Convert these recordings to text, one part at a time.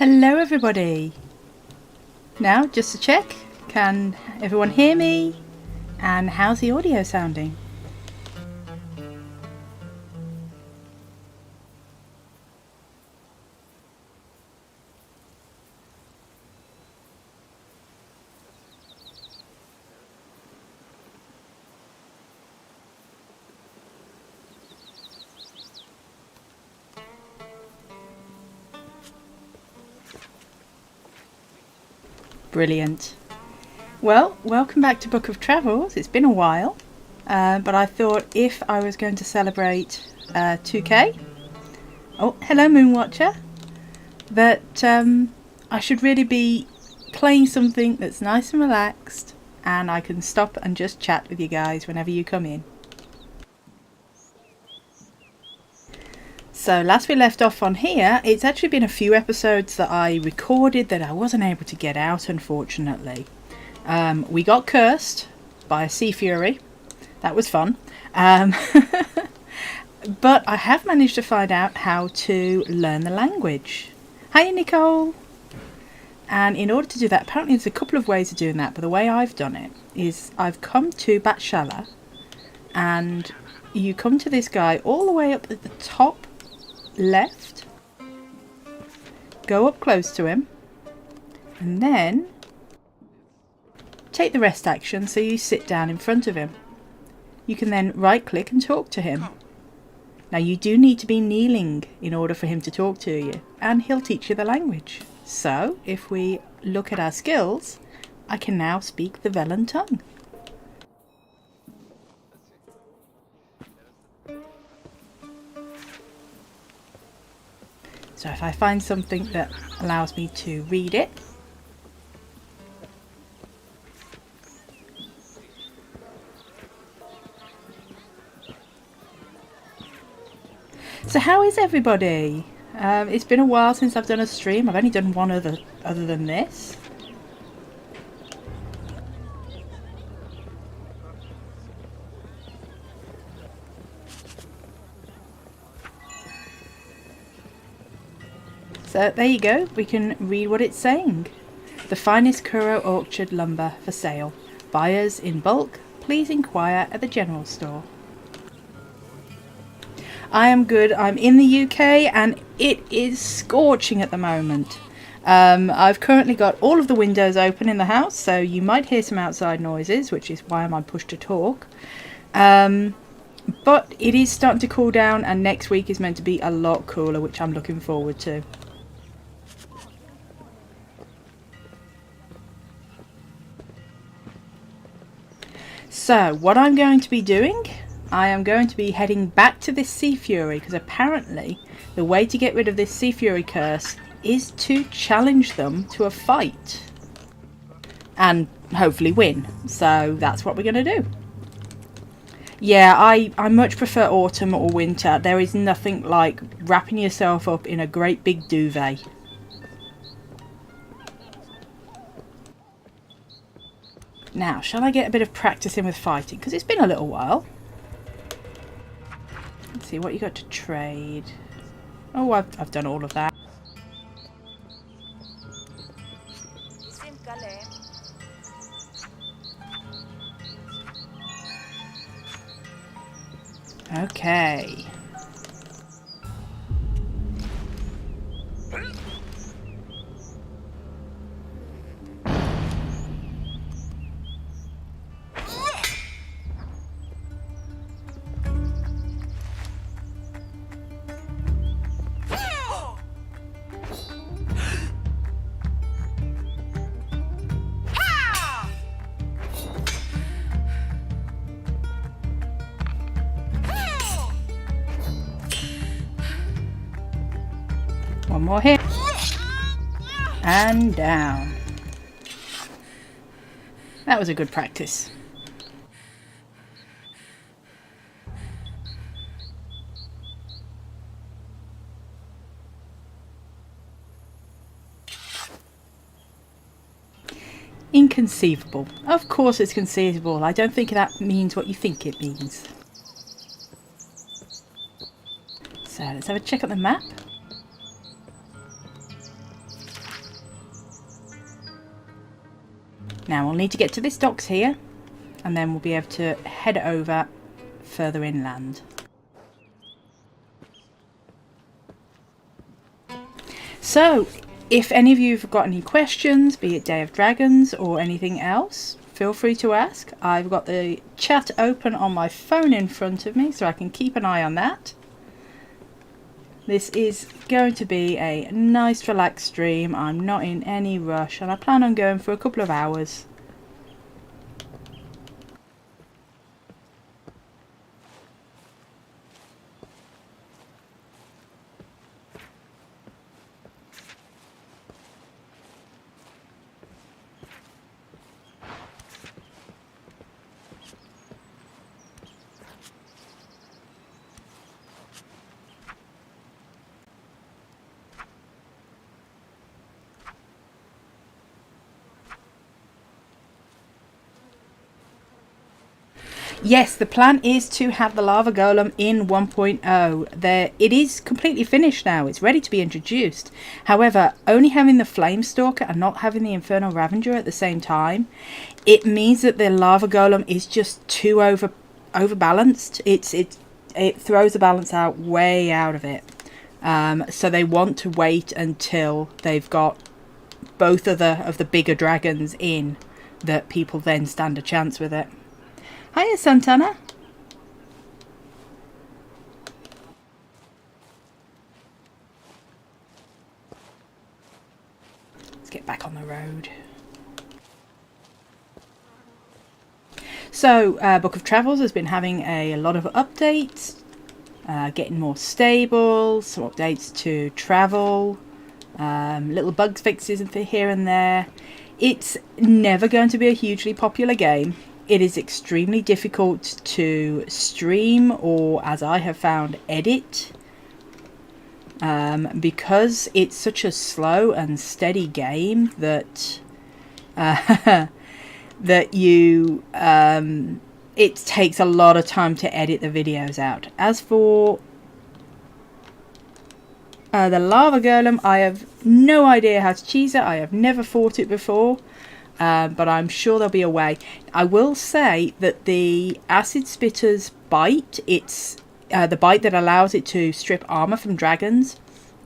Hello everybody! Now, just to check, can everyone hear me? And how's the audio sounding? Brilliant. Well, welcome back to Book of Travels. It's been a while, but I thought if I was going to celebrate 2K, oh hello Moonwatcher, that I should really be playing something that's nice and relaxed and I can stop and just chat with you guys whenever you come in. So last we left off on here, it's actually been a few episodes that I recorded that I wasn't able to get out, unfortunately. We got cursed by a sea fury. That was fun. But I have managed to find out how to learn the language. Hi Nicole! And in order to do that, apparently there's a couple of ways of doing that, but the way I've done it is I've come to Batshala and you come to this guy all the way up at the top left, go up close to him and then take the rest action so you sit down in front of him. You can then right click and talk to him. Now you do need to be kneeling in order for him to talk to you, and he'll teach you the language. So if we look at our skills, I can now speak the Velen tongue. So if I find something that allows me to read it. So how is everybody? It's been a while since I've done a stream. I've only done one other than this. So there you go, we can read what it's saying. The finest Kuro orchard lumber for sale. Buyers in bulk, please inquire at the general store. I am good. I'm in the UK and it is scorching at the moment. I've currently got all of the windows open in the house, so you might hear some outside noises, which is why I'm on push to talk. But it is starting to cool down and next week is meant to be a lot cooler, which I'm looking forward to. So what I'm going to be doing, I am going to be heading back to this Sea Fury because apparently the way to get rid of this Sea Fury curse is to challenge them to a fight and hopefully win. So that's what we're going to do. Yeah, I much prefer autumn or winter. There is nothing like wrapping yourself up in a great big duvet. Now, shall I get a bit of practice in with fighting? Because it's been a little while. Let's see what you got to trade. Oh, I've done all of that. Okay. One more hit. And down. That was a good practice. Inconceivable. Of course it's conceivable. I don't think that means what you think it means. So let's have a check at the map. Now we'll need to get to this docks here, and then we'll be able to head over further inland. So, if any of you have got any questions, be it Day of Dragons or anything else, feel free to ask. I've got the chat open on my phone in front of me, so I can keep an eye on that. This is going to be a nice relaxed stream. I'm not in any rush, and I plan on going for a couple of hours. Yes, the plan is to have the Lava Golem in 1.0. It is completely finished now. It's ready to be introduced. However, only having the Flame Stalker and not having the Infernal Ravager at the same time, it means that the Lava Golem is just too overbalanced. It throws the balance out way out of it. So they want to wait until they've got both of the bigger dragons in, that people then stand a chance with it. Hiya, Santana. Let's get back on the road. So, Book of Travels has been having a lot of updates, getting more stable, some updates to travel, little bug fixes here and there. It's never going to be a hugely popular game. It is extremely difficult to stream, or as I have found, edit, because it's such a slow and steady game that it takes a lot of time to edit the videos out. As for the Lava Golem, I have no idea how to cheese it. I have never fought it before. But I'm sure there'll be a way. I will say that the Acid Spitter's bite, it's the bite that allows it to strip armor from dragons,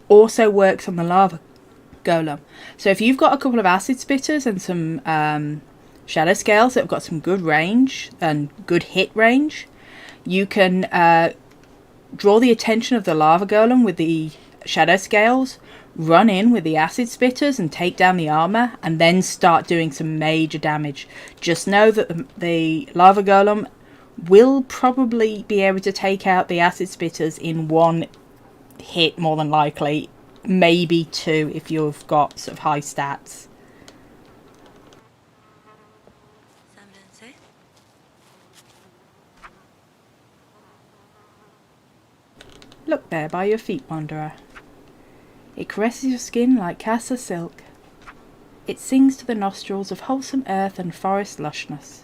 also works on the Lava Golem. So if you've got a couple of Acid Spitters and some Shadow Scales that have got some good range and good hit range, you can draw the attention of the Lava Golem with the Shadow Scales, run in with the Acid Spitters and take down the armor, and then start doing some major damage. Just know that the Lava Golem will probably be able to take out the Acid Spitters in one hit, more than likely, maybe two if you've got sort of high stats. Look there by your feet, Wanderer. It caresses your skin like castor silk. It sings to the nostrils of wholesome earth and forest lushness.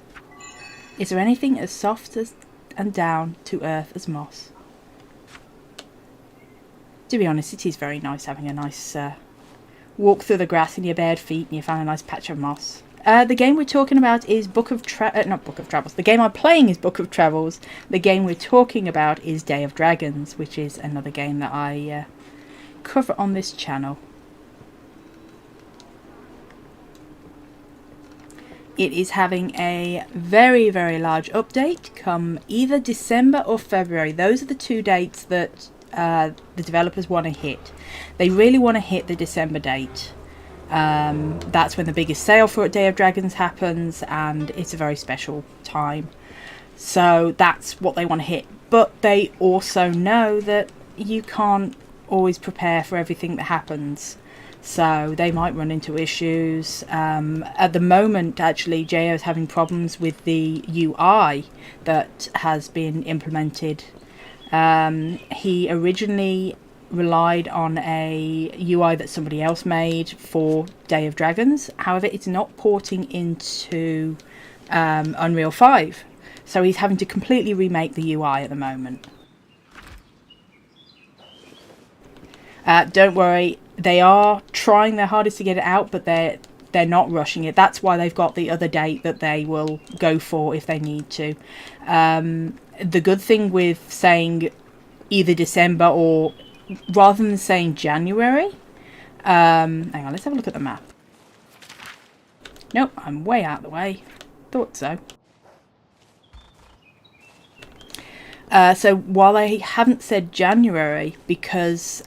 Is there anything as soft as and down to earth as moss? To be honest, it is very nice having a nice walk through the grass in your bare feet and you find a nice patch of moss. The game we're talking about is not Book of Travels. The game I'm playing is Book of Travels. The game we're talking about is Day of Dragons, which is another game that I cover on this channel. It is having a very, very large update come either December or February. Those are the two dates that the developers want to hit. They really want to hit the December date. That's when the biggest sale for Day of Dragons happens, and it's a very special time. So that's what they want to hit. But they also know that you can't always prepare for everything that happens, so they might run into issues. At the moment, actually, JO is having problems with the UI that has been implemented. He originally relied on a UI that somebody else made for Day of Dragons. However, it's not porting into Unreal 5, so he's having to completely remake the UI at the moment. Don't worry, they are trying their hardest to get it out, but they're not rushing it. That's why they've got the other date that they will go for if they need to. The good thing with saying either December or rather than saying January, hang on, let's have a look at the map. Nope, I'm way out of the way. Thought so. So while I haven't said January, because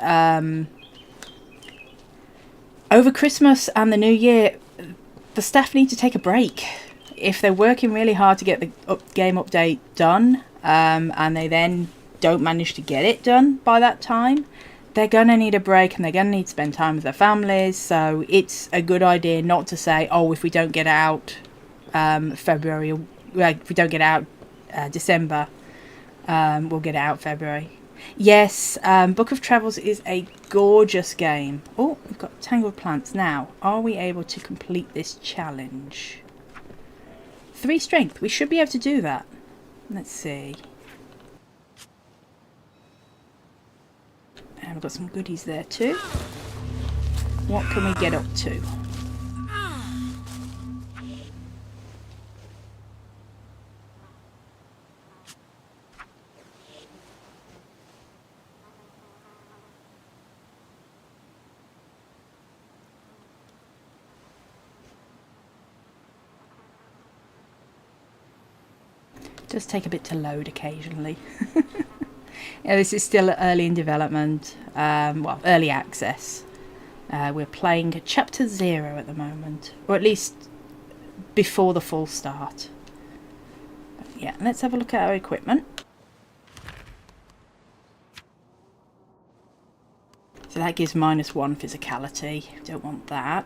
over Christmas and the New Year, the staff need to take a break. If they're working really hard to get the game update done, and they then don't manage to get it done by that time, they're going to need a break and they're going to need to spend time with their families. So it's a good idea not to say, oh, if we don't get out February, if we don't get out December, we'll get it out February. Yes, Book of Travels is a gorgeous game. Oh, we've got Tangled Plants. Now, are we able to complete this challenge? 3 strength. We should be able to do that. Let's see. And we've got some goodies there too. What can we get up to? Does take a bit to load occasionally. Yeah, this is still early in development, well, early access. We're playing Chapter 0 at the moment, or at least before the full start. But yeah, let's have a look at our equipment. So that gives -1 physicality. Don't want that.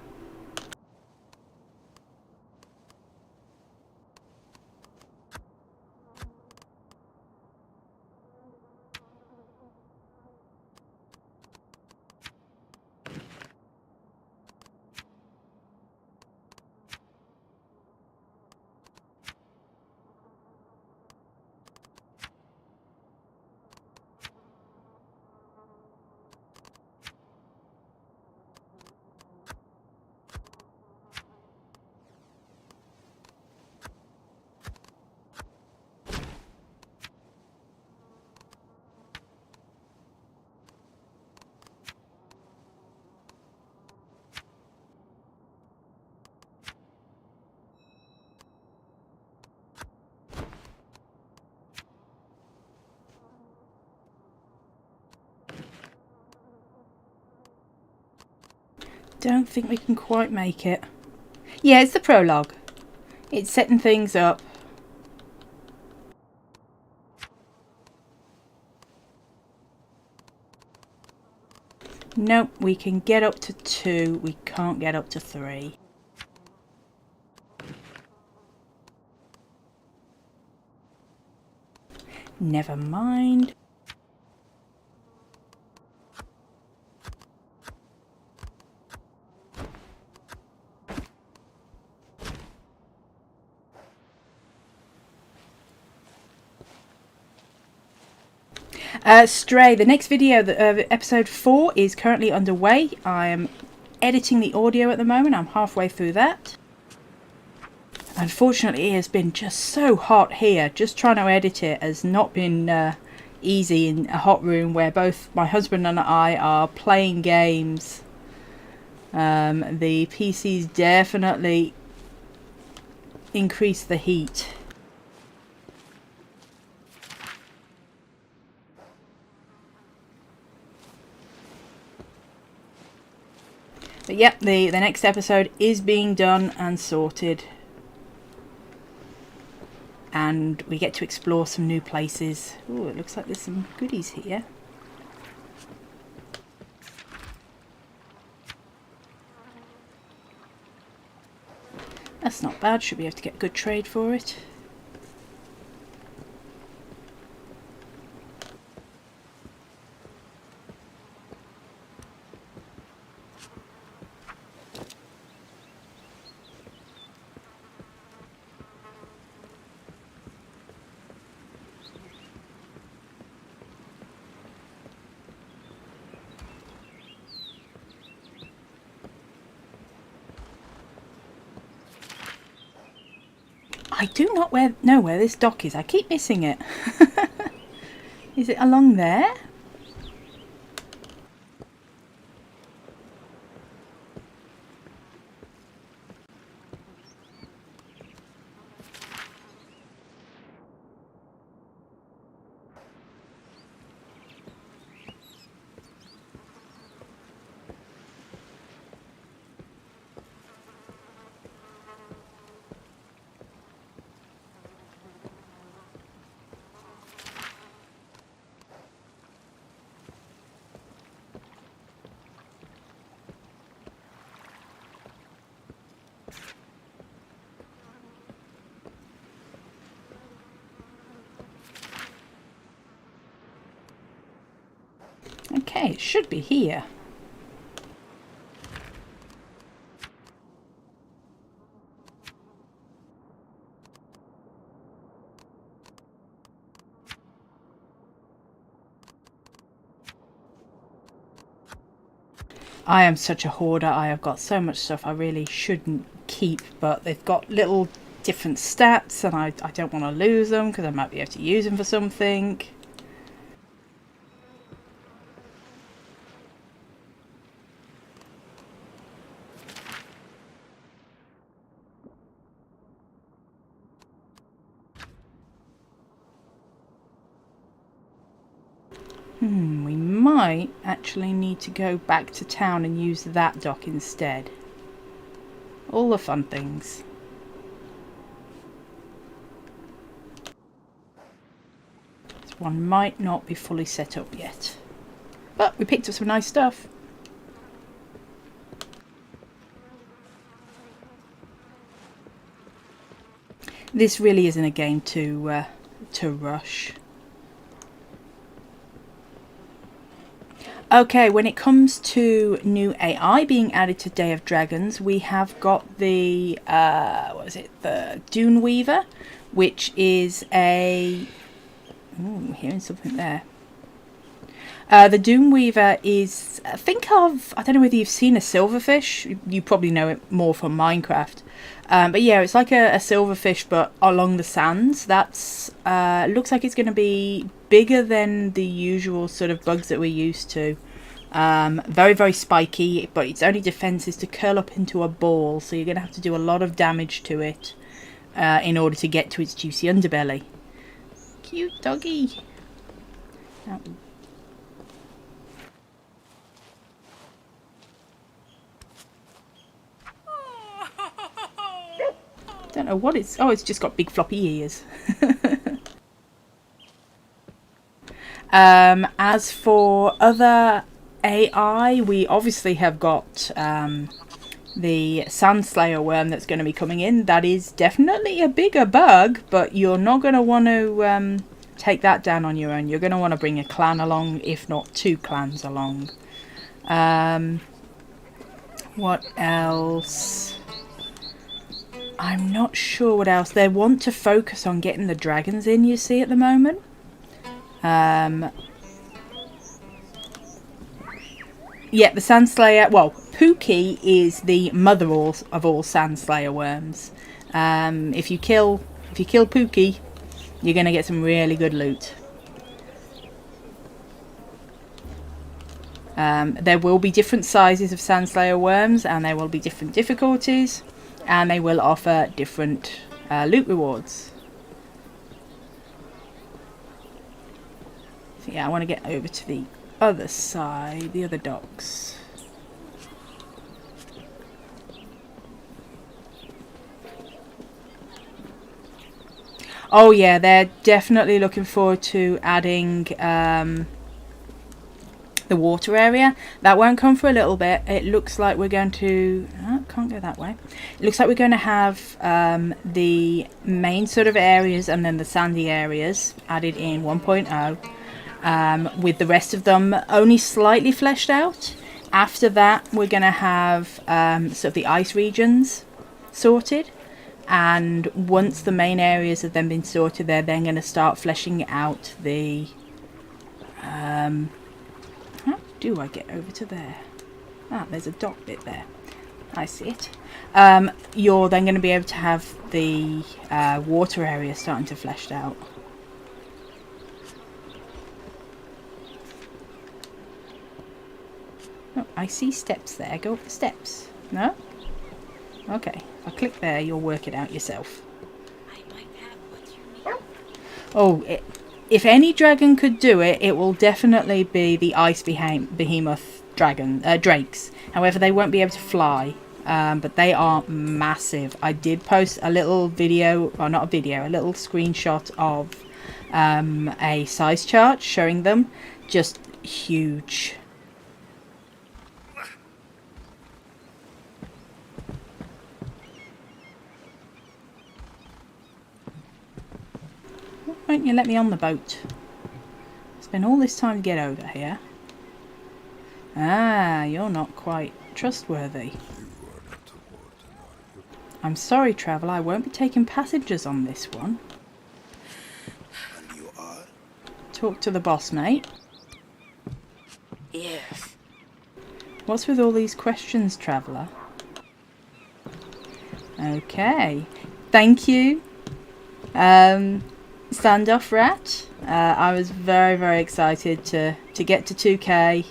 Don't think we can quite make it. Yeah, it's the prologue. It's setting things up. Nope, we can get up to 2. We can't get up to 3. Never mind. Stray, the next video, episode 4 is currently underway. I am editing the audio at the moment. I'm halfway through that. Unfortunately, it has been just so hot here. Just trying to edit it has not been easy in a hot room where both my husband and I are playing games. The PC's definitely increased the heat. But yep, the next episode is being done and sorted. And we get to explore some new places. Oh, it looks like there's some goodies here. That's not bad, should be able to get good trade for it. I do not know where this dock is. I keep missing it. Is it along there? Okay, it should be here. I am such a hoarder. I have got so much stuff I really shouldn't keep, but they've got little different stats and I don't want to lose them because I might be able to use them for something. We might actually need to go back to town and use that dock instead. All the fun things. This one might not be fully set up yet. But we picked up some nice stuff. This really isn't a game to rush. Okay, when it comes to new AI being added to Day of Dragons, we have got the, what is it, the Dune Weaver, which is a... Ooh, hearing something there. The Dune Weaver is, think of, I don't know whether you've seen a silverfish, you probably know it more from Minecraft. But yeah, it's like a silverfish, but along the sands. That's looks like it's going to be bigger than the usual sort of bugs that we're used to. Very, very spiky, but its only defense is to curl up into a ball. So you're going to have to do a lot of damage to it in order to get to its juicy underbelly. Cute doggy. Oh. Don't know what it's... Oh, it's just got big floppy ears. As for other AI, we obviously have got the Sandslayer worm that's going to be coming in. That is definitely a bigger bug, but you're not going to want to take that down on your own. You're going to want to bring a clan along, if not 2 clans along. What else? I'm not sure what else. They want to focus on getting the dragons in, you see, at the moment. Yeah, the Sandslayer... Well, Pookie is the mother of all Sandslayer worms. If you kill Pookie, you're going to get some really good loot. There will be different sizes of Sandslayer worms, and there will be different difficulties. And they will offer different loot rewards. So yeah, I want to get over to the other side, the other docks. Oh yeah, they're definitely looking forward to adding the water area. That won't come for a little bit. It looks like we're going to... Oh, can't go that way. It looks like we're going to have the main sort of areas and then the sandy areas added in 1.0, with the rest of them only slightly fleshed out. After that, we're going to have sort of the ice regions sorted. And once the main areas have then been sorted, they're then going to start fleshing out the... How do I get over to there? Ah, there's a dock bit there. I see it. You're then going to be able to have the water area starting to flesh out. Oh, I see steps there. Go up the steps. No? Okay. If I click there, you'll work it out yourself. I might have what you need. Oh, if any dragon could do it, it will definitely be the ice behemoth drakes. However, they won't be able to fly, but they are massive. I did post a little video, or not a video, a little screenshot of a size chart showing them. Just huge. Why don't you let me on the boat? Spend all this time to get over here. Ah, you're not quite trustworthy. I'm sorry, traveller, I won't be taking passengers on this one. And you are? Talk to the boss, mate. Yes. What's with all these questions, traveller? Okay. Thank you. Standoff Rat. I was very, very excited to get to 2K.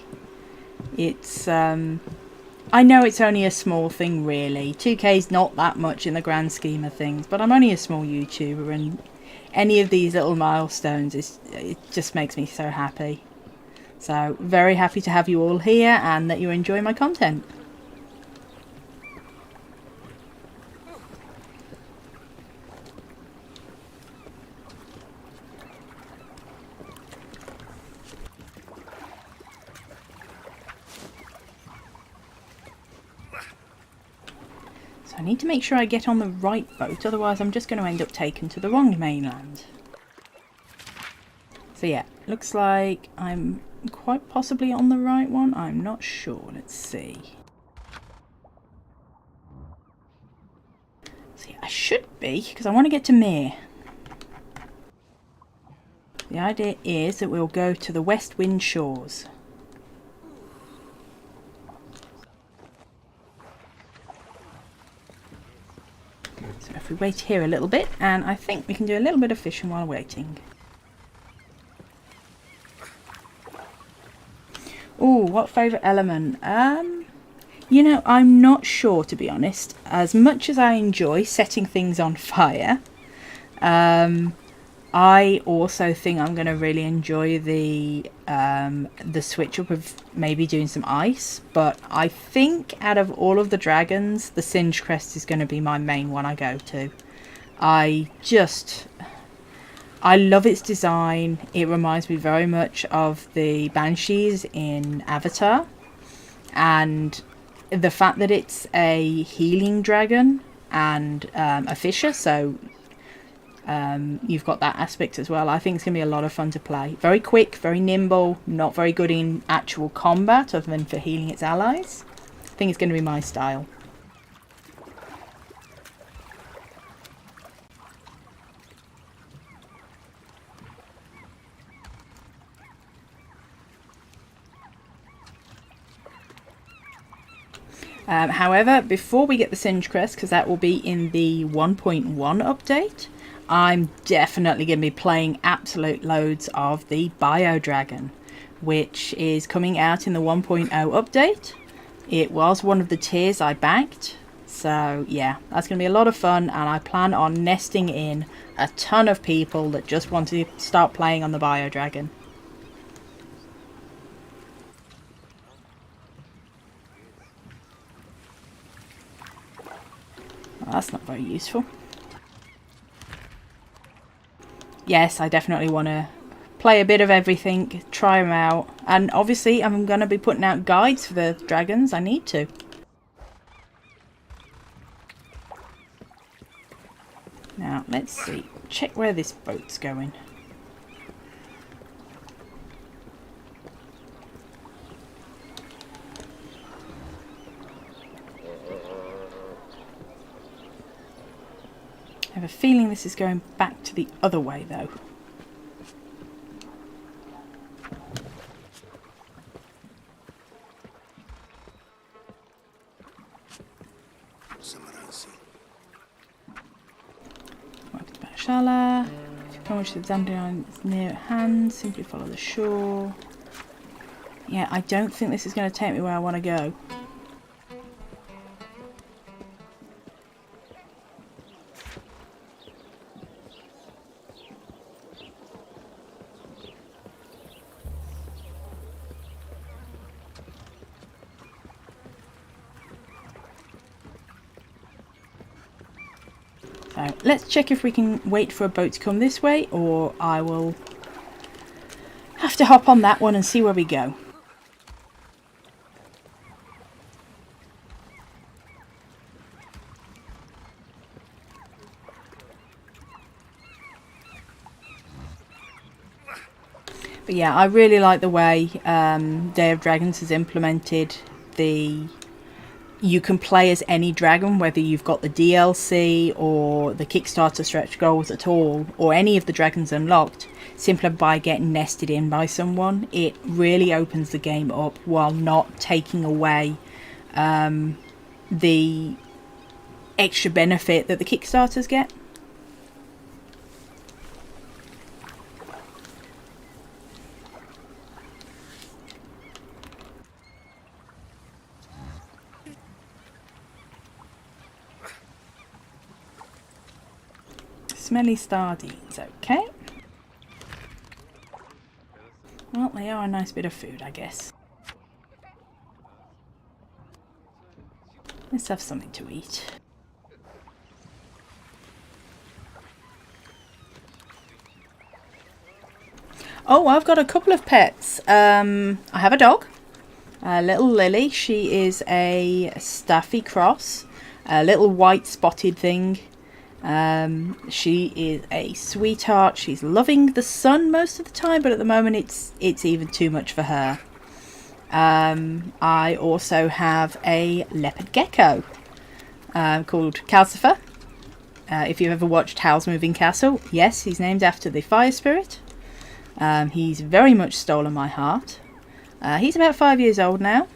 It's I know it's only a small thing, really. 2K is not that much in the grand scheme of things, but I'm only a small YouTuber, and any of these little milestones it just makes me so happy. So very happy to have you all here and that you enjoy my content. I need to make sure I get on the right boat, otherwise I'm just going to end up taken to the wrong mainland. So yeah, looks like I'm quite possibly on the right one. I'm not sure. Let's see. So yeah, I should be, because I want to get to Mere. The idea is that we'll go to the West Wind Shores. So if we wait here a little bit, and I think we can do a little bit of fishing while waiting. Oh, what favourite element? You know, I'm not sure, to be honest. As much as I enjoy setting things on fire, I also think I'm going to really enjoy the switch up of maybe doing some ice. But I think out of all of the dragons, the Singed Crest is going to be my main one I go to. I love its design. It reminds me very much of the Banshees in Avatar. And the fact that it's a healing dragon and a fisher, so you've got that aspect as well. I think it's going to be a lot of fun to play. Very quick, very nimble, not very good in actual combat other than for healing its allies. I think it's going to be my style. However, before we get the Singed Crest, because that will be in the 1.1 update, I'm definitely going to be playing absolute loads of the Bio Dragon, which is coming out in the 1.0 update. It was one of the tiers I backed, so yeah, that's going to be a lot of fun, and I plan on nesting in a ton of people that just want to start playing on the Bio Dragon. Well, that's not very useful. Yes, I definitely want to play a bit of everything, try them out. And obviously, I'm going to be putting out guides for the dragons. I need to. Now, let's see. Check where this boat's going. I have a feeling this is going back to the other way, though. shallow. If you plunge the dandelion near at hand, simply follow the shore. Yeah, I don't think this is going to take me where I want to go. So let's check if we can wait for a boat to come this way, or I will have to hop on that one and see where we go. But yeah, I really like the way Day of Dragons has implemented the... You can play as any dragon, whether you've got the DLC or the Kickstarter stretch goals at all, or any of the dragons unlocked, simply by getting nested in by someone. It really opens the game up while not taking away the extra benefit that the Kickstarters get. Smelly sardines, okay. Well, they are a nice bit of food, I guess. Let's have something to eat. Oh, I've got a couple of pets. I have a dog, little Lily. She is a Staffy cross, a little white spotted thing. She is a sweetheart. She's loving the sun most of the time, but at the moment it's even too much for her. I also have a Leopard Gecko called Calcifer. If you've ever watched Howl's Moving Castle, yes, he's named after the fire spirit. He's very much stolen my heart. He's about 5 years old now,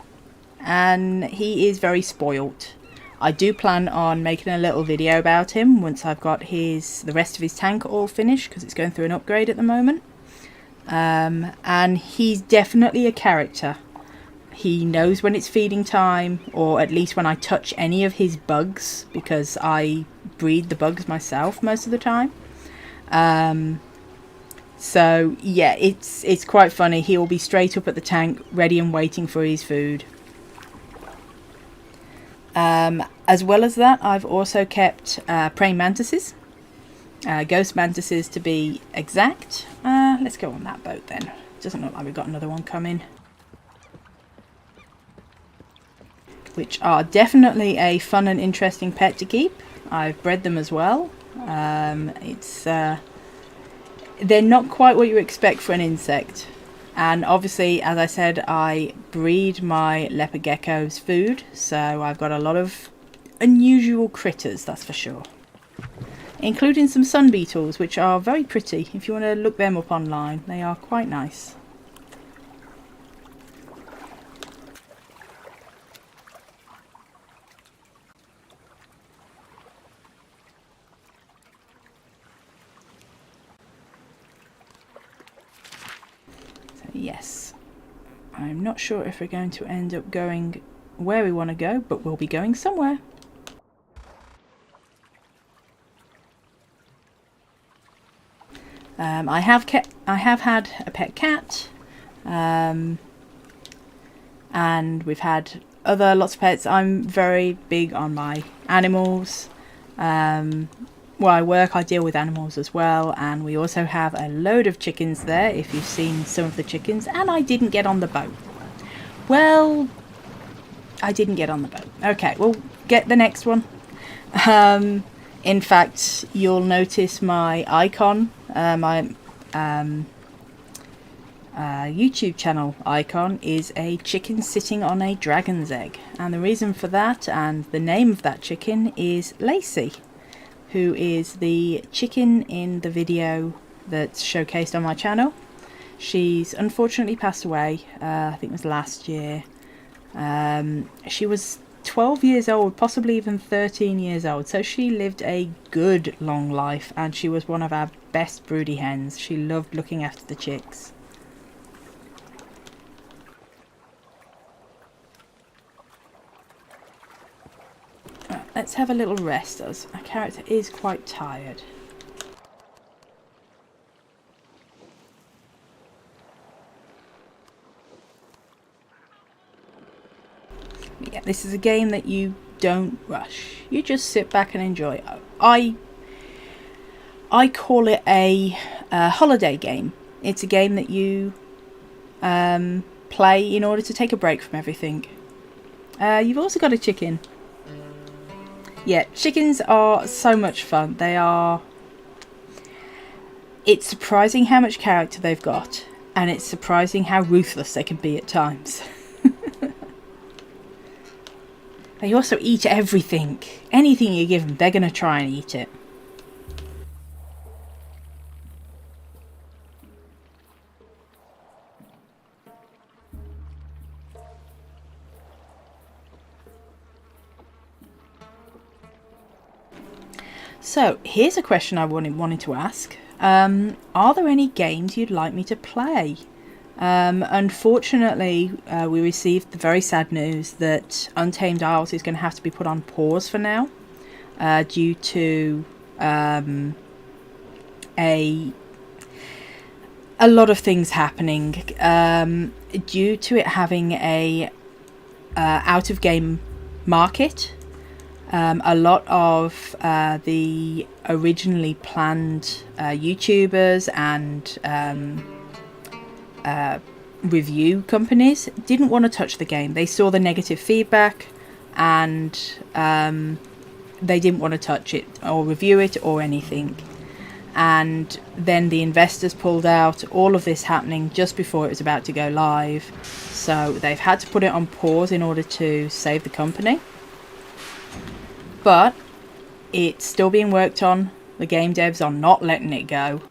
and he is very spoilt. I do plan on making a little video about him once I've got the rest of his tank all finished, because it's going through an upgrade at the moment. And he's definitely a character. He knows when it's feeding time, or at least when I touch any of his bugs, because I breed the bugs myself most of the time. So yeah, it's quite funny. He will be straight up at the tank, ready and waiting for his food. As well as that, I've also kept praying mantises, ghost mantises to be exact. Let's go on that boat then. Doesn't look like we've got another one coming. Which are definitely a fun and interesting pet to keep. I've bred them as well. They're not quite what you expect for an insect. And obviously, as I said, I breed my leopard gecko's food, so I've got a lot of unusual critters, that's for sure. Including some sun beetles, which are very pretty. If you want to look them up online, they are quite nice. So yes, I'm not sure if we're going to end up going where we want to go, but we'll be going somewhere. I have had a pet cat, and we've had lots of pets. I'm very big on my animals. Where I work, I deal with animals as well, and we also have a load of chickens there, if you've seen some of the chickens. And I didn't get on the boat. Well, I didn't get on the boat. Okay, we'll get the next one. In fact, you'll notice my icon, my YouTube channel icon is a chicken sitting on a dragon's egg. And the reason for that, and the name of that chicken, is Lacey, who is the chicken in the video that's showcased on my channel. She's unfortunately passed away, I think it was last year. She was 12 years old, possibly even 13 years old. So she lived a good long life, and she was one of our best broody hens. She loved looking after the chicks. Right, let's have a little rest, as our character is quite tired. Yeah, this is a game that you don't rush. You just sit back and enjoy. I call it a holiday game. It's a game that you play in order to take a break from everything. You've also got a chicken. Yeah, chickens are so much fun. They are... It's surprising how much character they've got, and it's surprising how ruthless they can be at times. They also eat everything. Anything you give them, they're going to try and eat it. So, here's a question I wanted to ask. Are there any games you'd like me to play? Unfortunately, we received the very sad news that Untamed Isles is going to have to be put on pause for now, due to a lot of things happening, due to it having a out-of-game market. A lot of the originally planned YouTubers and review companies didn't want to touch the game. They saw the negative feedback, and they didn't want to touch it or review it or anything. And then the investors pulled out, all of this happening just before it was about to go live. So they've had to put it on pause in order to save the company. But it's still being worked on. The game devs are not letting it go.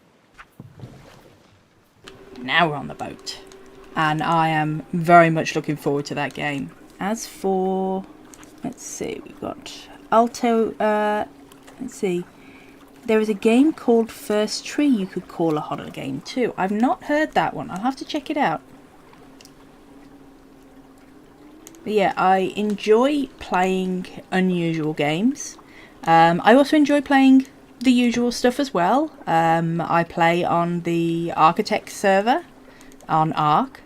Now we're on the boat, and I am very much looking forward to that game. As for, let's see, we've got let's see, there is a game called First Tree you could call a horror game too. I've not heard that one. I'll have to check it out. But yeah, I enjoy playing unusual games. I also enjoy playing the usual stuff as well. I play on the Architect server on Arc.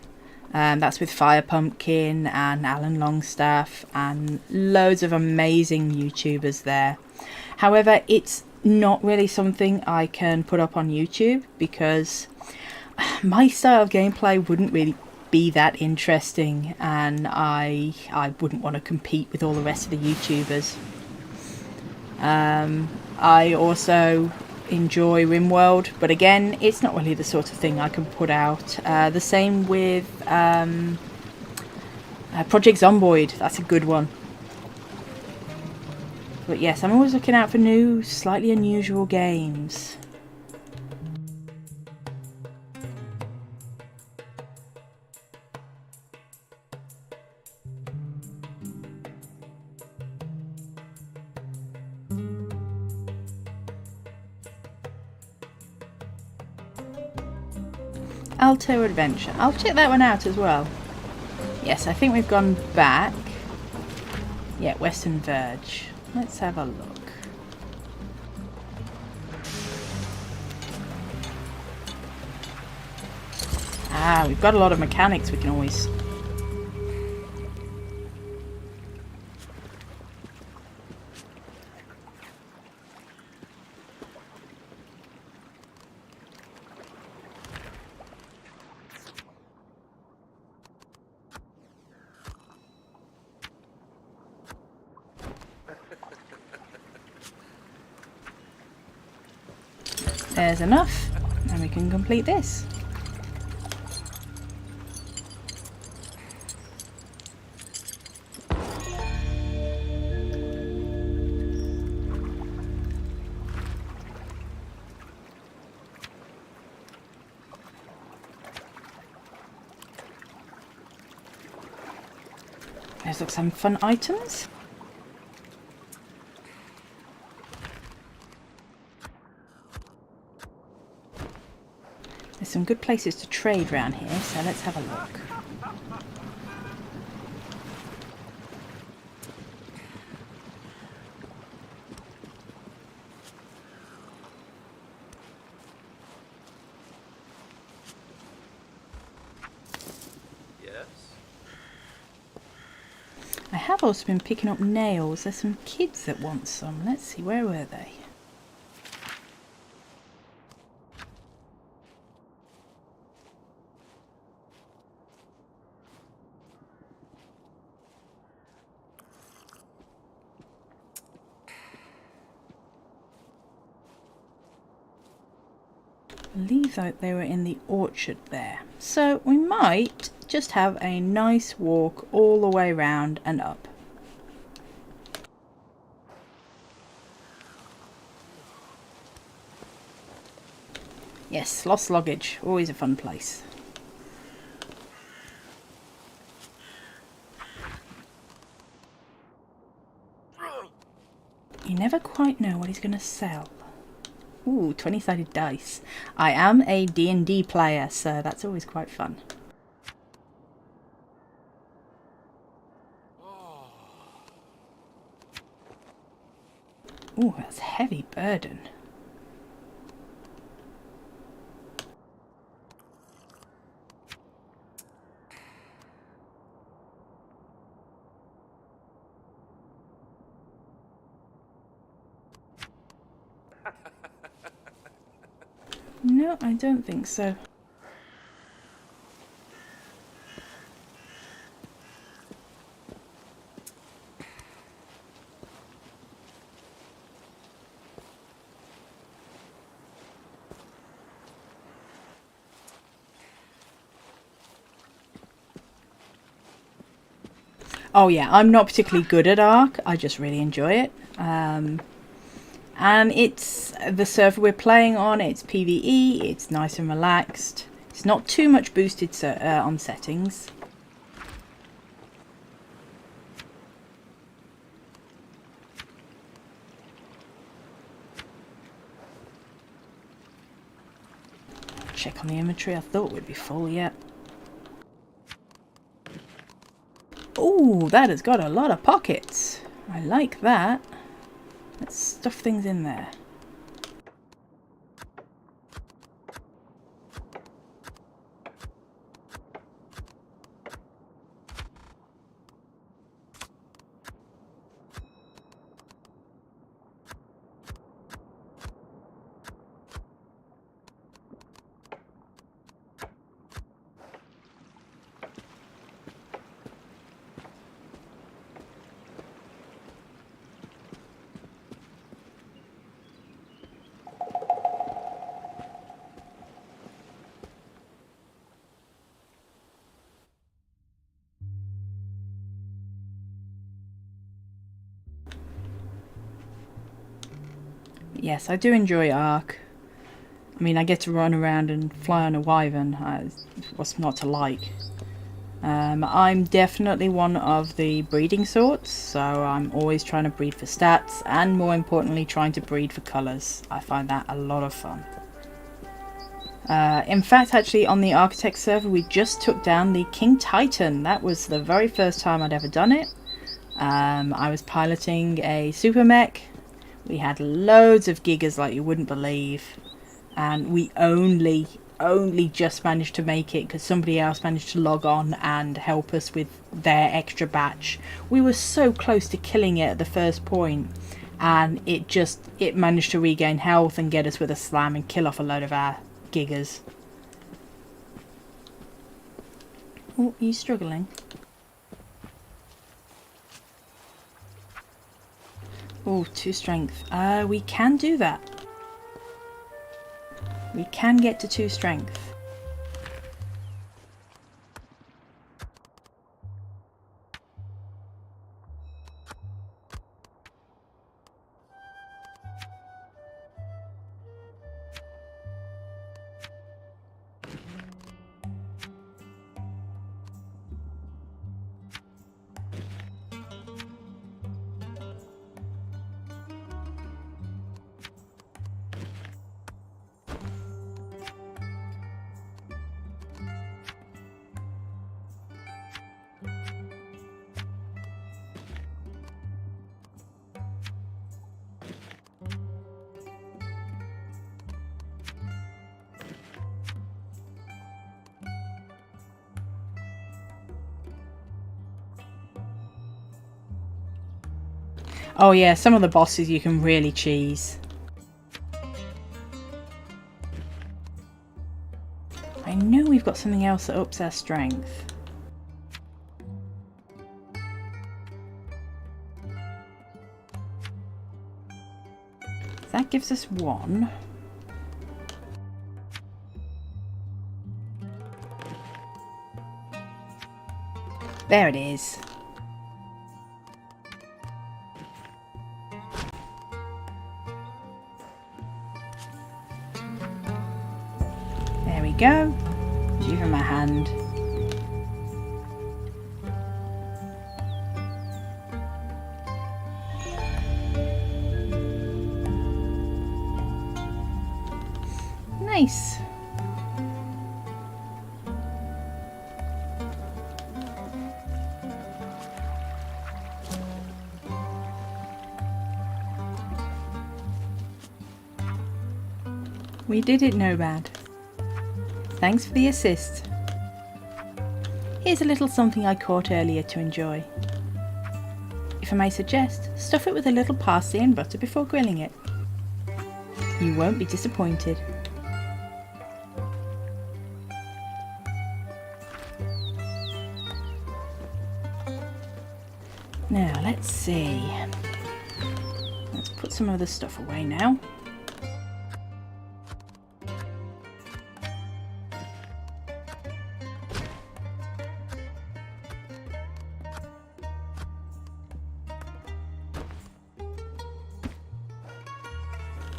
That's with Fire Pumpkin and Alan Longstaff and loads of amazing YouTubers there. However, it's not really something I can put up on YouTube because my style of gameplay wouldn't really be that interesting, and I wouldn't want to compete with all the rest of the YouTubers. I also enjoy RimWorld, but again, it's not really the sort of thing I can put out. The same with Project Zomboid. That's a good one. But yes, I'm always looking out for new, slightly unusual games. Alto Adventure. I'll check that one out as well. Yes, I think we've gone back. Yeah, Western Verge. Let's have a look. Ah, we've got a lot of mechanics we can always... There's enough, and we can complete this. There's like some fun items. There's some good places to trade around here, so let's have a look. I have also been picking up nails. There's some kids that want some. Let's see, where were they? I believe that they were in the orchard there. So we might just have a nice walk all the way round and up. Yes, lost luggage, always a fun place. You never quite know what he's going to sell. Ooh, 20-sided dice. I am a D&D player, so that's always quite fun. Ooh, that's a heavy burden. No, I don't think so. Oh yeah, I'm not particularly good at Ark. I just really enjoy it. And it's the server we're playing on. It's PvE. It's nice and relaxed. It's not too much boosted on settings. Check on the inventory. I thought we'd be full yet. Ooh, that has got a lot of pockets. I like that. Let's stuff things in there. Yes, I do enjoy Ark. I mean, I get to run around and fly on a wyvern. What's not to like? I'm definitely one of the breeding sorts, so I'm always trying to breed for stats and, more importantly, trying to breed for colours. I find that a lot of fun. In fact, actually, on the Architect server, we just took down the King Titan. That was the very first time I'd ever done it. I was piloting a super mech. We had loads of gigas like you wouldn't believe, and we only just managed to make it because somebody else managed to log on and help us with their extra batch. We were so close to killing it at the first point, and it managed to regain health and get us with a slam and kill off a load of our gigas. Oh, are you struggling? Oh, 2 strength. We can do that. We can get to 2 strength. Oh yeah, some of the bosses you can really cheese. I know we've got something else that ups our strength. That gives us 1. There it is. There we go. Give him a hand. Nice. We did it, no bad. Thanks for the assist. Here's a little something I caught earlier to enjoy. If I may suggest, stuff it with a little parsley and butter before grilling it. You won't be disappointed. Now, let's see. Let's put some of the stuff away now.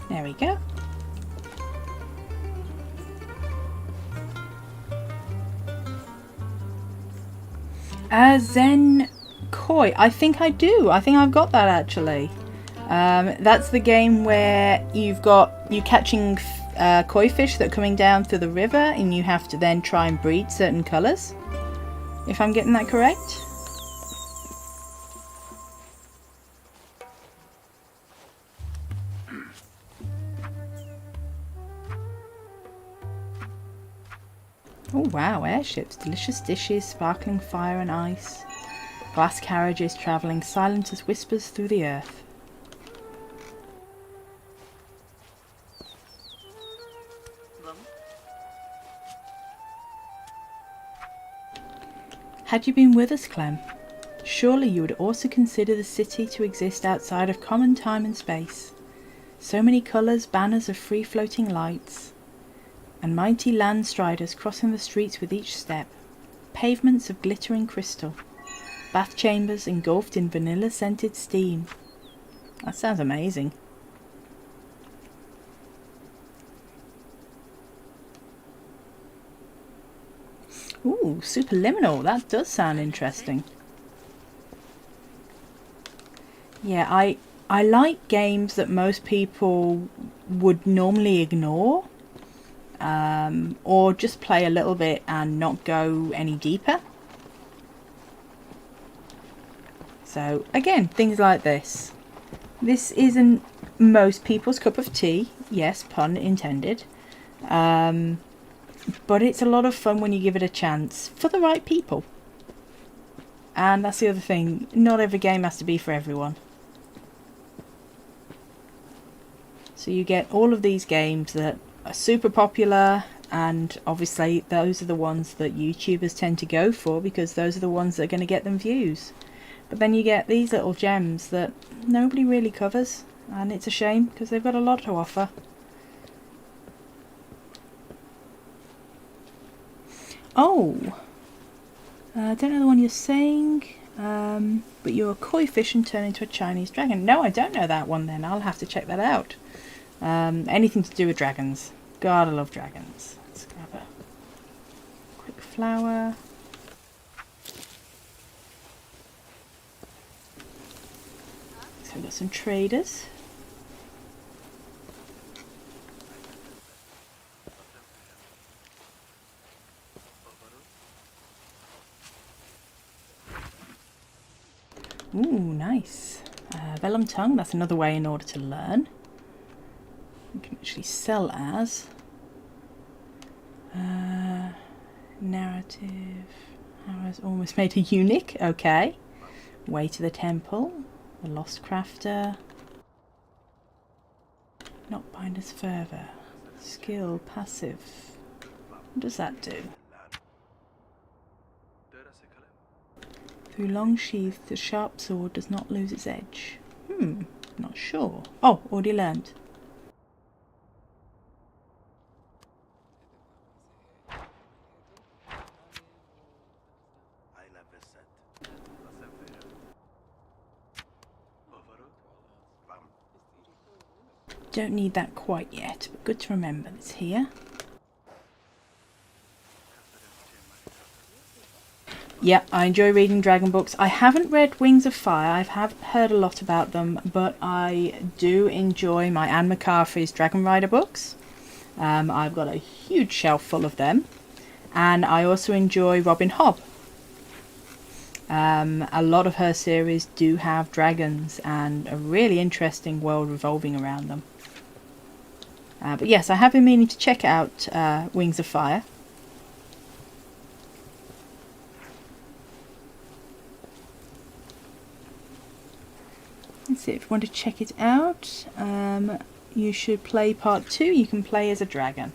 There we go. Zen Koi. I think I do. I think I've got that actually. That's the game where you catching koi fish that are coming down through the river, and you have to then try and breed certain colours. If I'm getting that correct. Oh wow, airships, delicious dishes, sparkling fire and ice. Glass carriages travelling silent as whispers through the earth. Had you been with us, Clem, surely you would also consider the city to exist outside of common time and space. So many colours, banners of free-floating lights, and mighty land striders crossing the streets with each step, pavements of glittering crystal, bath chambers engulfed in vanilla-scented steam. That sounds amazing. Ooh, superliminal. That does sound interesting. Yeah, I like games that most people would normally ignore. Or just play a little bit and not go any deeper. So again, things like this. This isn't most people's cup of tea. Yes, pun intended. But it's a lot of fun when you give it a chance for the right people. And that's the other thing. Not every game has to be for everyone. So you get all of these games that are super popular, and obviously those are the ones that YouTubers tend to go for because those are the ones that are going to get them views. But then you get these little gems that nobody really covers, and it's a shame because they've got a lot to offer. Oh, I don't know the one you're saying, but you're a koi fish and turn into a Chinese dragon. No, I don't know that one then. I'll have to check that out. Anything to do with dragons. God, I love dragons. Let's grab a quick flower. So we've got some traders. Ooh, nice. Vellum tongue, that's another way in order to learn. You can actually sell as narrative. I was almost made a eunuch. Okay. Way to the temple. The Lost Crafter. Not bind us further. Skill, passive. What does that do? Through long sheath, the sharp sword does not lose its edge. Not sure. Oh, already learned. Don't need that quite yet, but good to remember it's here. Yeah, I enjoy reading dragon books. I haven't read Wings of Fire. I have heard a lot about them, but I do enjoy my Anne McCarthy's Dragon Rider books. I've got a huge shelf full of them. And I also enjoy Robin Hobb. A lot of her series do have dragons and a really interesting world revolving around them. But yes, I have been meaning to check out Wings of Fire. Let's see, if you want to check it out, you should play part 2. You can play as a dragon.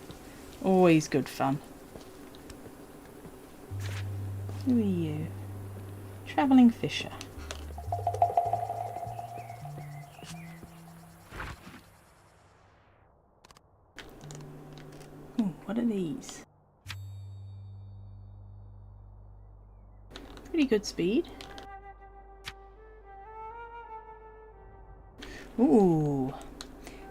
Always good fun. Who are you? Travelling fisher. Ooh, what are these? Pretty good speed. Ooh.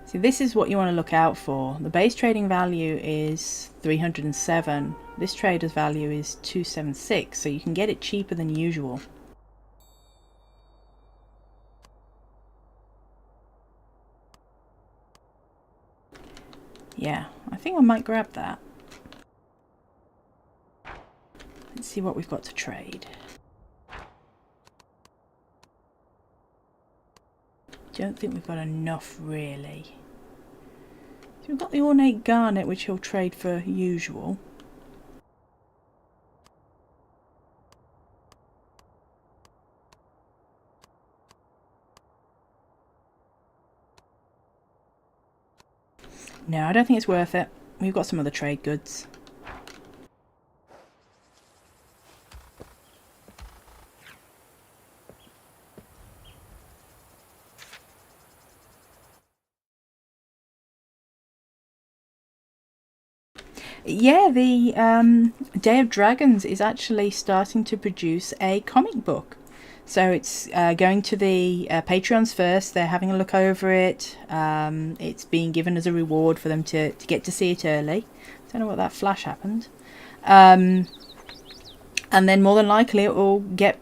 See, this is what you want to look out for. The base trading value is 307. This trader's value is 276, so you can get it cheaper than usual. Yeah, I think I might grab that. Let's see what we've got to trade. Don't think we've got enough, really. So we've got the ornate garnet, which he'll trade for usual. No, I don't think it's worth it. We've got some other trade goods. Yeah, the Day of Dragons is actually starting to produce a comic book. So it's going to the Patreons first. They're having a look over it. It's being given as a reward for them to get to see it early. Don't know what that flash happened. And then more than likely it will get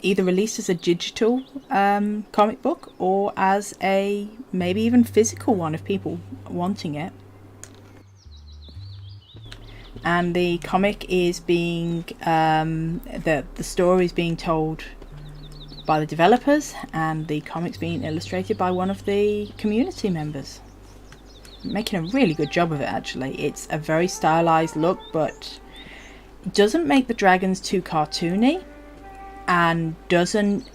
either released as a digital comic book or as a maybe even physical one if people are wanting it. And the comic is being the story is being told by the developers, and the comic's being illustrated by one of the community members. Making a really good job of it, actually. It's a very stylized look, but it doesn't make the dragons too cartoony and doesn't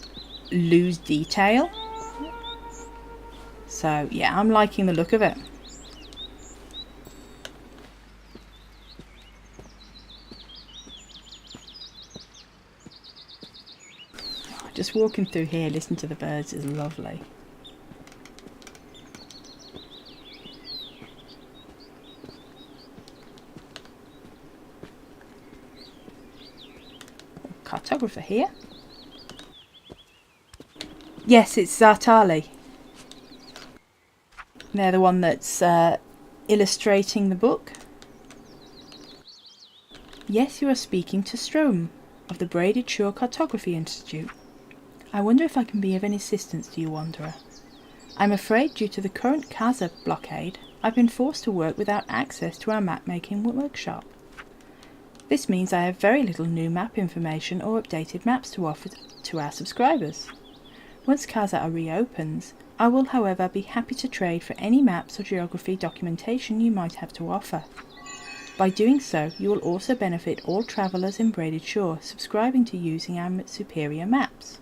lose detail. So yeah, I'm liking the look of it. Just walking through here, listening to the birds is lovely. Cartographer here. Yes, it's Zartali. They're the one that's illustrating the book. Yes, you are speaking to Strom of the Braided Shore Cartography Institute. I wonder if I can be of any assistance to you, Wanderer. I'm afraid due to the current Kaza blockade, I've been forced to work without access to our map-making workshop. This means I have very little new map information or updated maps to offer to our subscribers. Once Kaza reopens, I will however be happy to trade for any maps or geography documentation you might have to offer. By doing so, you will also benefit all travellers in Braided Shore subscribing to using our superior maps.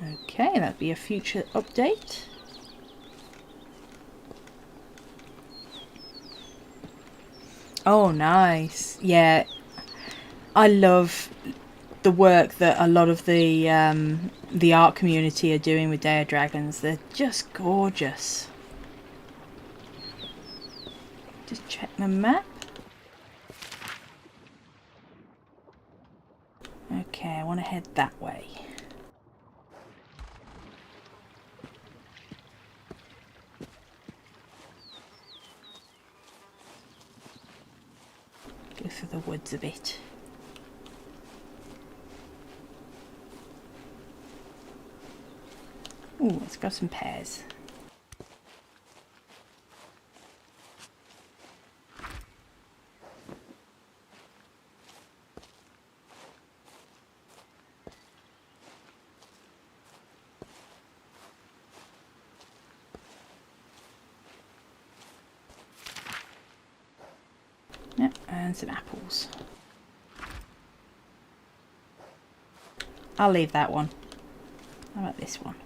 Okay, that'd be a future update. Oh, nice. Yeah, I love the work that a lot of the art community are doing with Day of Dragons. They're just gorgeous. Just check the map. Okay, I want to head that way. Go through the woods a bit. Ooh, let's grab some pears. Yep, and some apples. I'll leave that one. How about this one?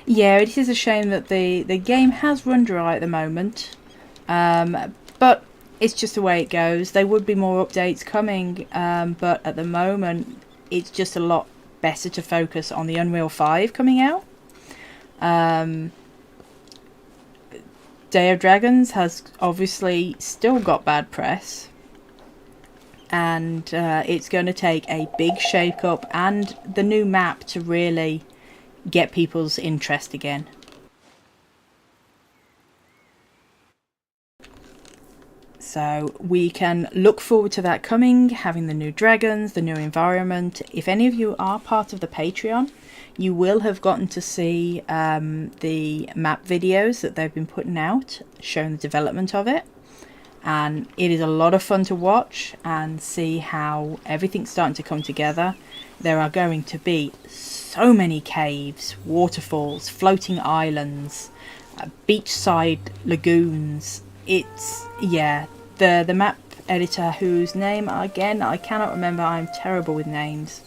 Yeah, it is a shame that the game has run dry at the moment, but it's just the way it goes. There would be more updates coming, but at the moment it's just a lot better to focus on the Unreal 5 coming out. Day of Dragons has obviously still got bad press, and it's going to take a big shake-up and the new map to really get people's interest again. So we can look forward to that coming, having the new dragons, the new environment. If any of you are part of the Patreon, you will have gotten to see the map videos that they've been putting out, showing the development of it. And it is a lot of fun to watch and see how everything's starting to come together. There are going to be so many caves, waterfalls, floating islands, beachside lagoons. It's, yeah, the map editor, whose name again I cannot remember, I'm terrible with names.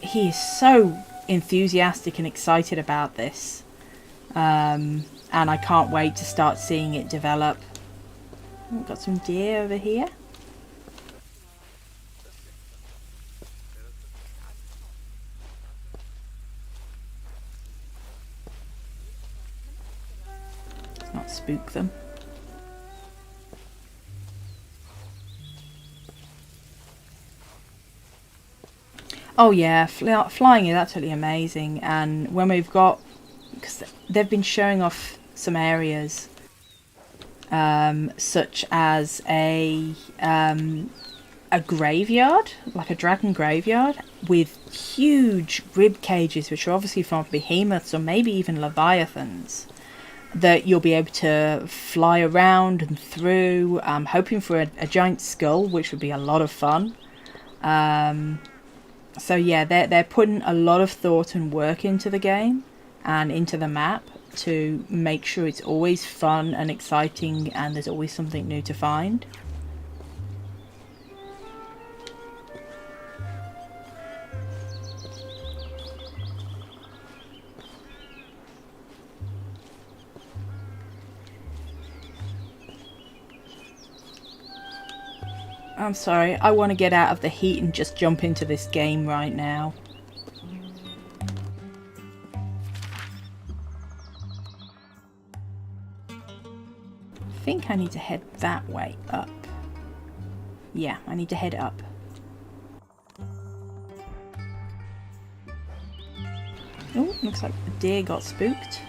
He is so enthusiastic and excited about this, and I can't wait to start seeing it develop. We've got some deer over here. Let's not spook them. Oh yeah, flying is absolutely amazing, and when we've got, because they've been showing off some areas, such as a graveyard, like a dragon graveyard, with huge rib cages, which are obviously from behemoths or maybe even leviathans, that you'll be able to fly around and through. I'm hoping for a giant skull, which would be a lot of fun. So yeah, they're putting a lot of thought and work into the game and into the map to make sure it's always fun and exciting and there's always something new to find. I'm sorry, I want to get out of the heat and just jump into this game right now. I think I need to head that way up. Yeah, I need to head up. Oh, looks like the deer got spooked.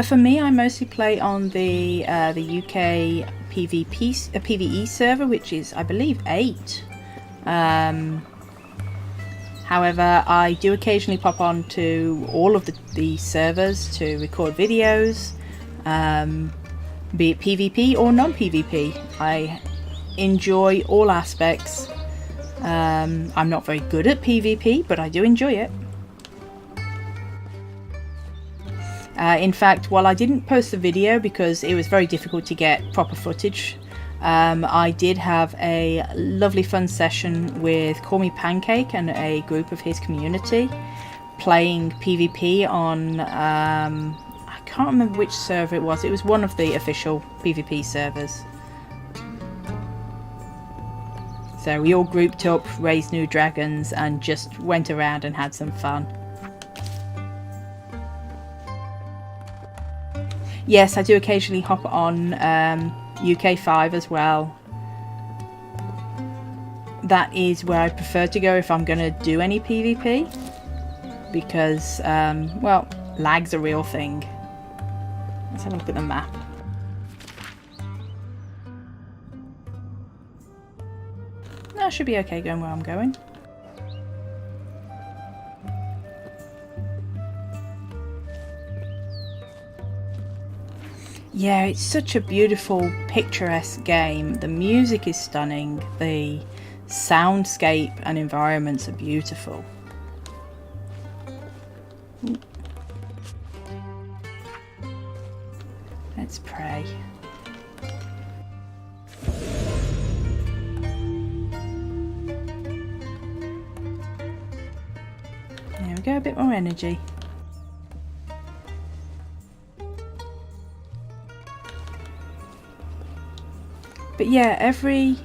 For me, I mostly play on the UK PvE server, which is, I believe, 8. However, I do occasionally pop on to all of the servers to record videos, be it PvP or non-PvP. I enjoy all aspects. I'm not very good at PvP, but I do enjoy it. In fact, while I didn't post the video because it was very difficult to get proper footage I did have a lovely fun session with Call Me Pancake and a group of his community playing PvP on, I can't remember which server it was. It was one of the official PvP servers. So we all grouped up, raised new dragons, and just went around and had some fun. Yes, I do occasionally hop on UK5 as well. That is where I prefer to go if I'm going to do any PvP. Because, well, lag's a real thing. Let's have a look at the map. I should be okay going where I'm going. Yeah, it's such a beautiful, picturesque game. The music is stunning. The soundscape and environments are beautiful. Let's pray. There we go, a bit more energy. But yeah, every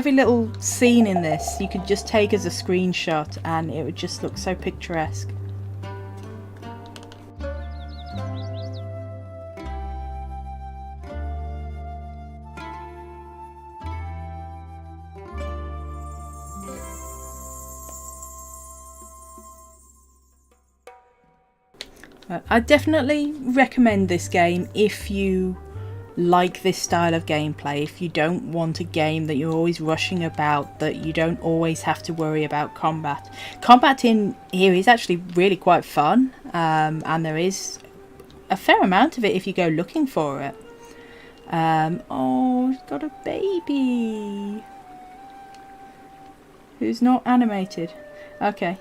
little scene in this you could just take as a screenshot and it would just look so picturesque. I definitely recommend this game if you like this style of gameplay, if you don't want a game that you're always rushing about, that you don't always have to worry about combat. Combat in here is actually really quite fun, and there is a fair amount of it if you go looking for it. Oh, it's got a baby who's not animated. Okay.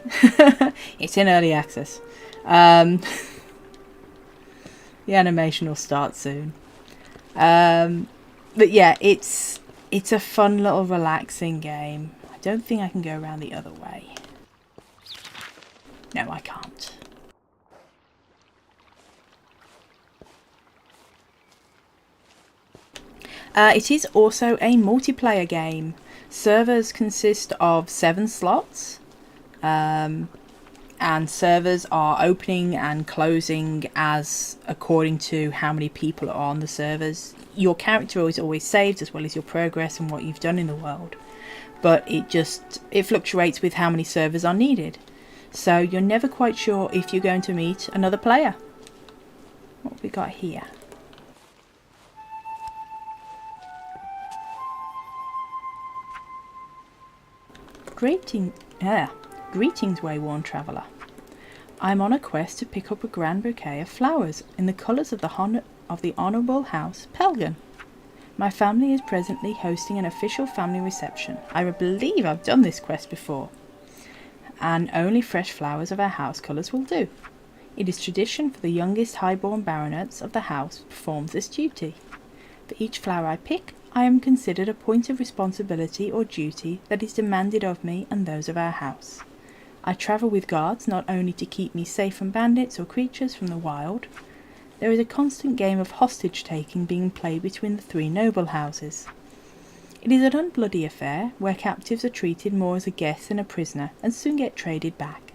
It's in early access. The animation will start soon. But yeah, it's a fun little relaxing game. I don't think I can go around the other way. No, I can't. It is also a multiplayer game. Servers consist of 7 slots. And servers are opening and closing as according to how many people are on the servers. Your character is always saved as well as your progress and what you've done in the world, but it fluctuates with how many servers are needed, so you're never quite sure if you're going to meet another player. What have we got here? Greetings, wayworn traveller. I'm on a quest to pick up a grand bouquet of flowers in the colours of the Honourable House Pelgan. My family is presently hosting an official family reception. I believe I've done this quest before, and only fresh flowers of our house colours will do. It is tradition for the youngest highborn baronets of the house to perform this duty. For each flower I pick, I am considered a point of responsibility or duty that is demanded of me and those of our house. I travel with guards not only to keep me safe from bandits or creatures from the wild. There is a constant game of hostage-taking being played between the 3 noble houses. It is an unbloody affair, where captives are treated more as a guest than a prisoner and soon get traded back.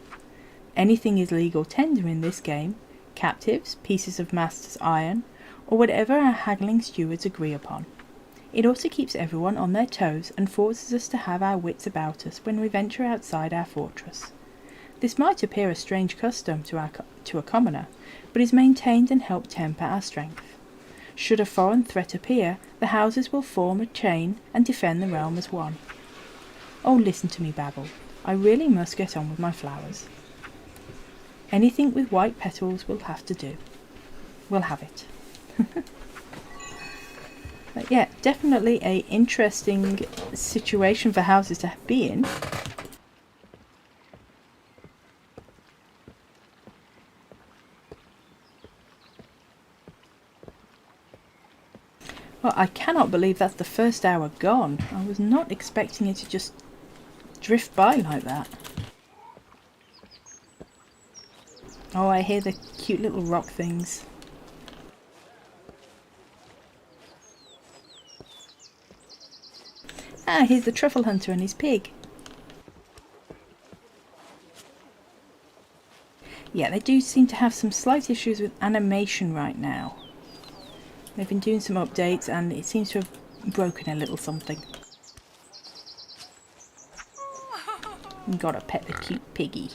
Anything is legal tender in this game: captives, pieces of master's iron, or whatever our haggling stewards agree upon. It also keeps everyone on their toes and forces us to have our wits about us when we venture outside our fortress. This might appear a strange custom to a commoner, but is maintained and help temper our strength. Should a foreign threat appear, the houses will form a chain and defend the realm as one. Oh, listen to me babble. I really must get on with my flowers. Anything with white petals will have to do. We'll have it. But yeah, definitely an interesting situation for houses to be in. Well, I cannot believe that's the first hour gone. I was not expecting it to just drift by like that. Oh, I hear the cute little rock things. Ah, here's the truffle hunter and his pig. Yeah, they do seem to have some slight issues with animation right now. They've been doing some updates and it seems to have broken a little something. Gotta pet the cute piggy.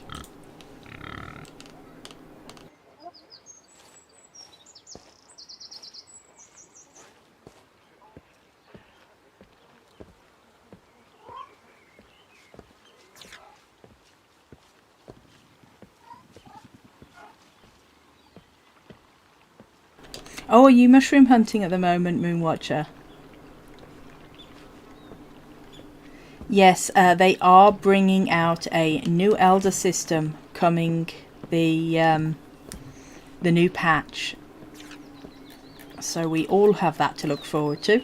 Oh, are you mushroom hunting at the moment, Moonwatcher? Yes, they are bringing out a new Elder system coming the new patch. So we all have that to look forward to.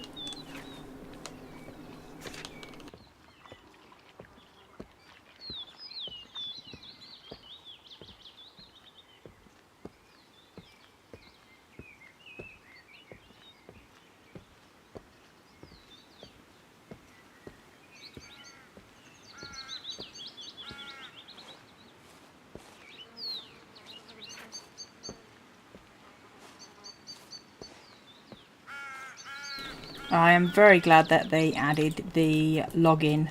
I am very glad that they added the login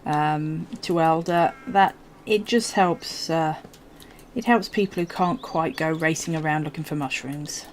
to Elder. That it just helps. It helps people who can't quite go racing around looking for mushrooms.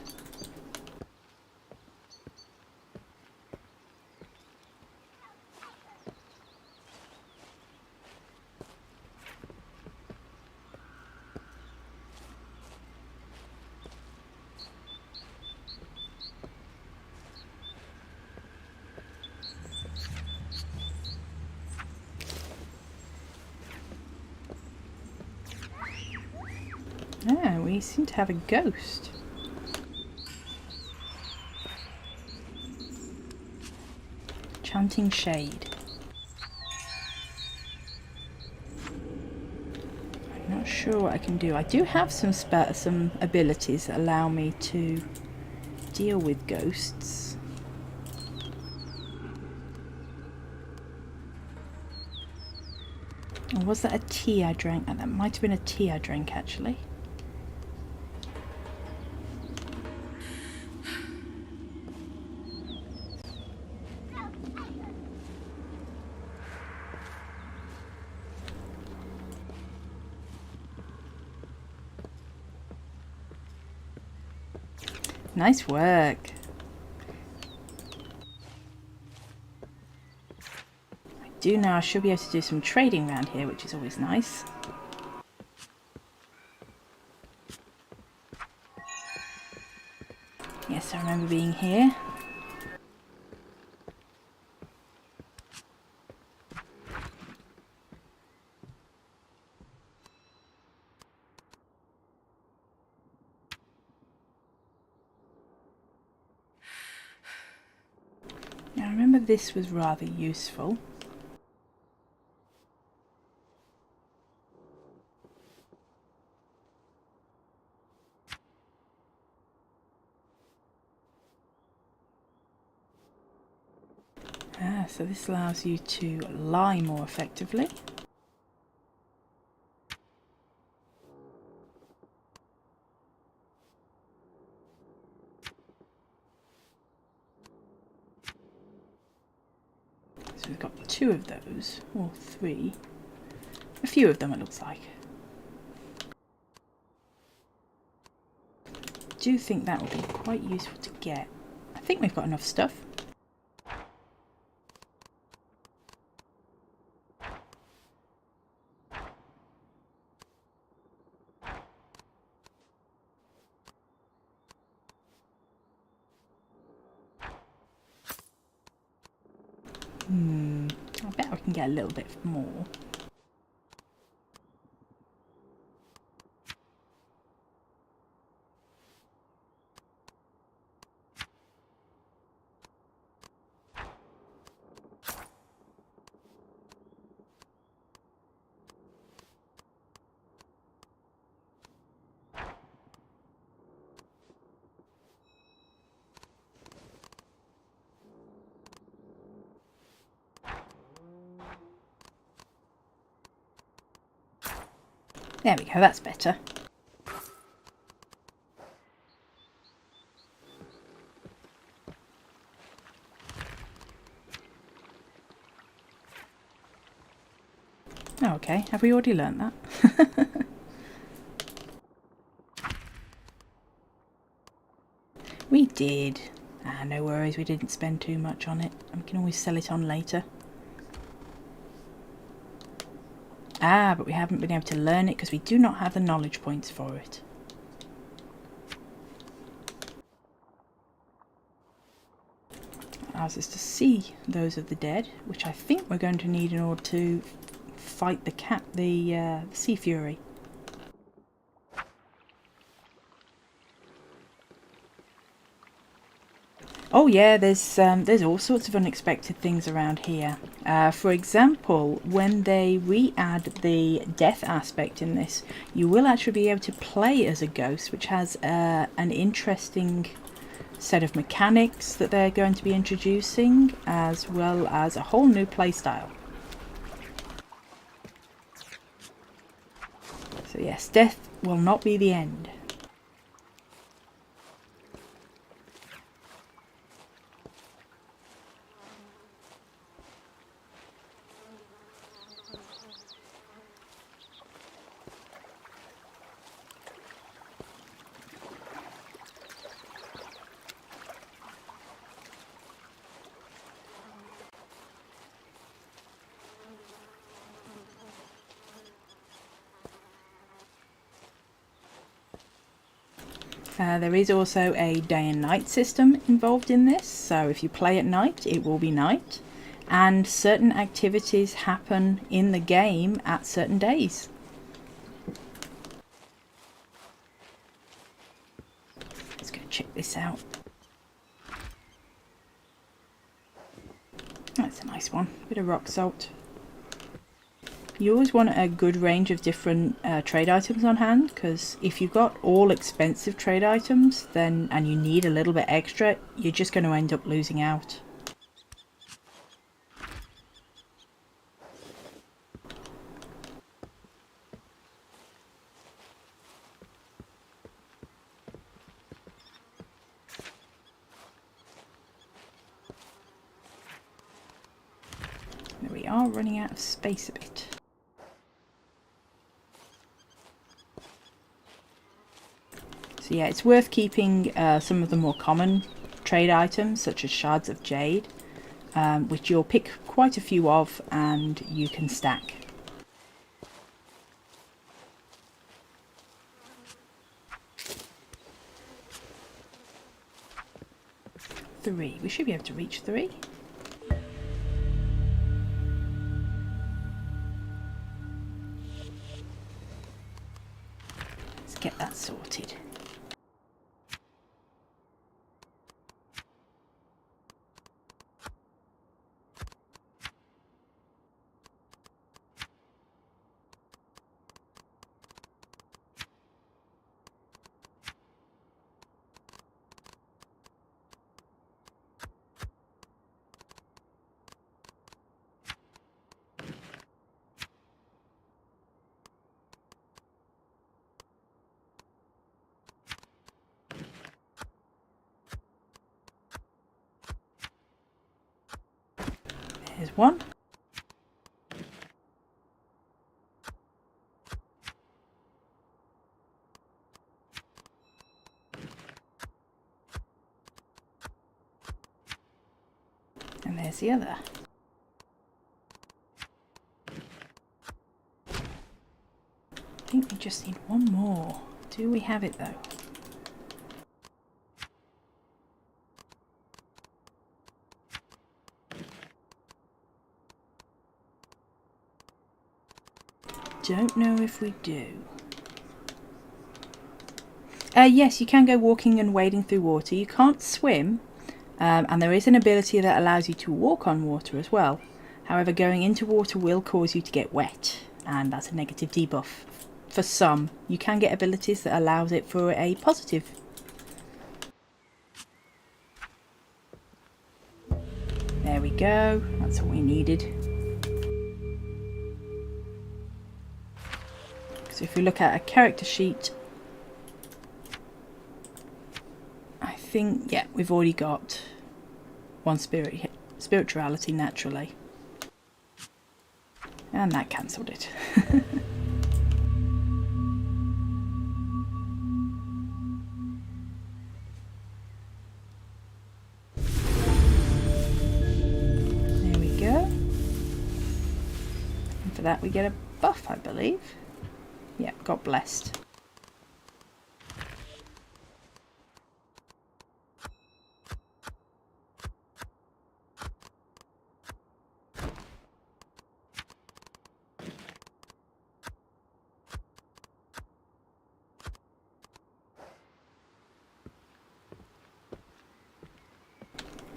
Ah, we seem to have a ghost. Chanting Shade. I'm not sure what I can do. I do have some abilities that allow me to deal with ghosts. Or was that a tea I drank? That might have been a tea I drank actually. Nice work. I do now. I should be able to do some trading around here, which is always nice. Yes, I remember being here. Now, I remember this was rather useful. Ah, so this allows you to lie more effectively. So we've got 2 of those, or 3. A few of them it looks like. I do think that would be quite useful to get. I think we've got enough stuff. I bet I can get a little bit more. There we go, that's better. Oh, okay, have we already learnt that? We did. Ah, no worries, we didn't spend too much on it. We can always sell it on later. Ah, but we haven't been able to learn it because we do not have the knowledge points for it. Allows us to see those of the dead, which I think we're going to need in order to fight the sea fury. Oh yeah, there's all sorts of unexpected things around here. For example, when they re-add the death aspect in this, you will actually be able to play as a ghost, which has an interesting set of mechanics that they're going to be introducing, as well as a whole new playstyle. So yes, death will not be the end. There is also a day and night system involved in this, so if you play at night it will be night, and certain activities happen in the game at certain days. Let's go check this out. That's a nice one, bit of rock salt. You always want a good range of different trade items on hand, because if you've got all expensive trade items and you need a little bit extra, you're just going to end up losing out. We are running out of space a bit. So yeah, it's worth keeping some of the more common trade items, such as shards of jade, which you'll pick quite a few of and you can stack. Three. We should be able to reach 3. Let's get that sorted. There's one. And there's the other. I think we just need one more. Do we have it though? Don't know if we do. Yes, you can go walking and wading through water. You can't swim, and there is an ability that allows you to walk on water as well. However, going into water will cause you to get wet, and that's a negative debuff. For some, you can get abilities that allows it for a positive. There we go, that's what we needed. So if we look at a character sheet, I think, yeah, we've already got one spirituality naturally. And that cancelled it. There we go. And for that we get a buff, I believe. Yeah, got blessed.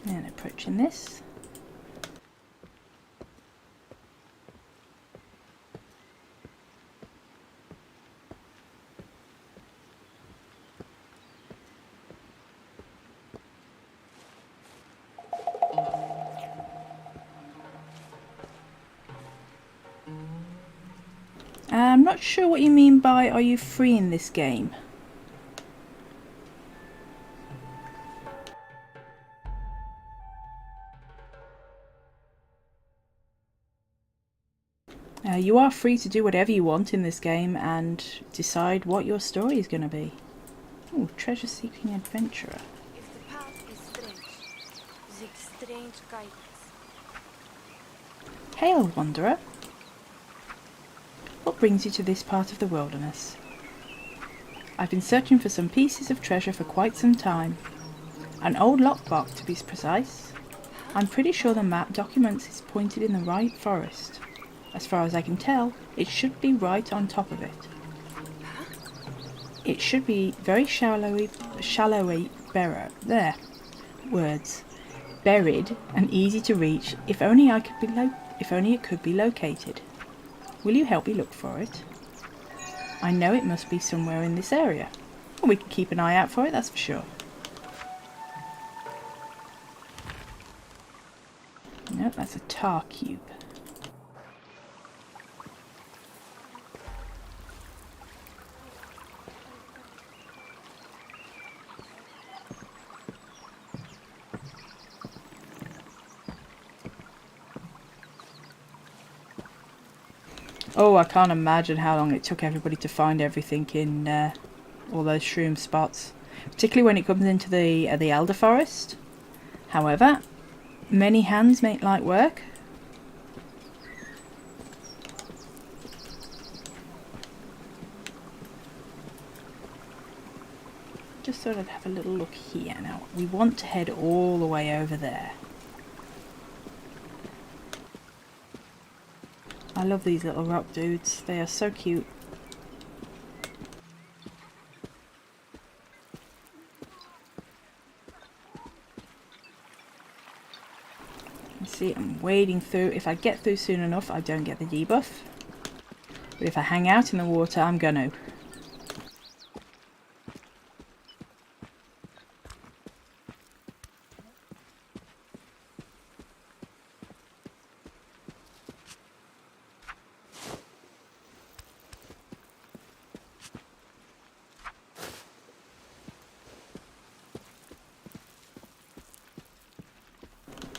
And approaching this. I'm not sure what you mean by are you free in this game? You are free to do whatever you want in this game and decide what your story is going to be. Oh, treasure-seeking adventurer. If the path is strange, the strange guidance. Hail, wanderer. What brings you to this part of the wilderness? I've been searching for some pieces of treasure for quite some time. An old lockbox, to be precise. I'm pretty sure the map documents it's pointed in the right forest. As far as I can tell, it should be right on top of it. It should be very shallowly buried and easy to reach. If only it could be located. Will you help me look for it? I know it must be somewhere in this area. Well, we can keep an eye out for it, that's for sure. No, that's a tar cube. Oh, I can't imagine how long it took everybody to find everything in all those shroom spots. Particularly when it comes into the Elder Forest. However, many hands make light work. Just thought I'd have a little look here. Now, we want to head all the way over there. I love these little rock dudes. They are so cute. You see, I'm wading through. If I get through soon enough, I don't get the debuff. But if I hang out in the water, I'm gonna.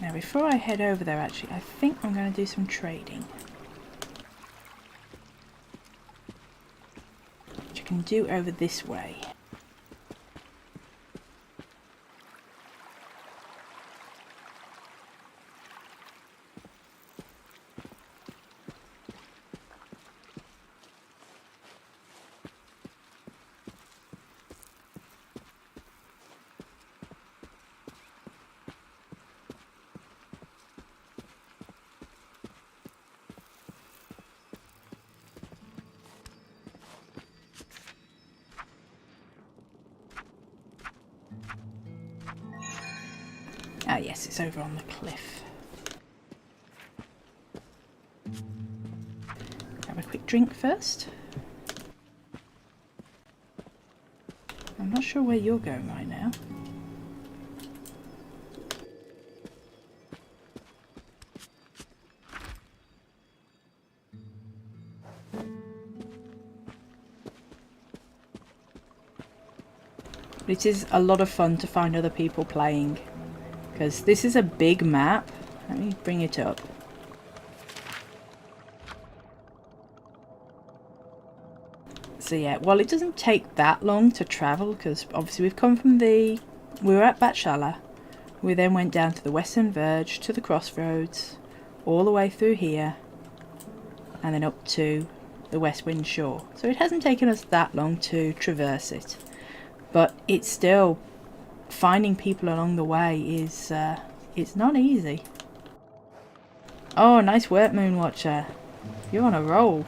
Now, before I head over there, actually, I think I'm going to do some trading. Which I can do over this way. Ah yes, it's over on the cliff. Grab a quick drink first. I'm not sure where you're going right now. It is a lot of fun to find other people playing, because this is a big map. Let me bring it up. So yeah, well, it doesn't take that long to travel, because obviously we've come from we were at Batshala. We then went down to the Western Verge, to the Crossroads, all the way through here, and then up to the West Wind Shore. So it hasn't taken us that long to traverse it, but it's still, finding people along the way is it's not easy. Oh, nice work, Moonwatcher. You're on a roll.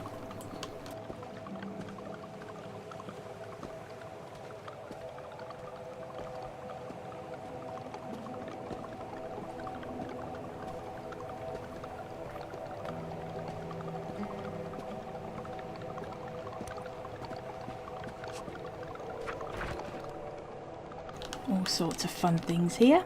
All sorts of fun things here.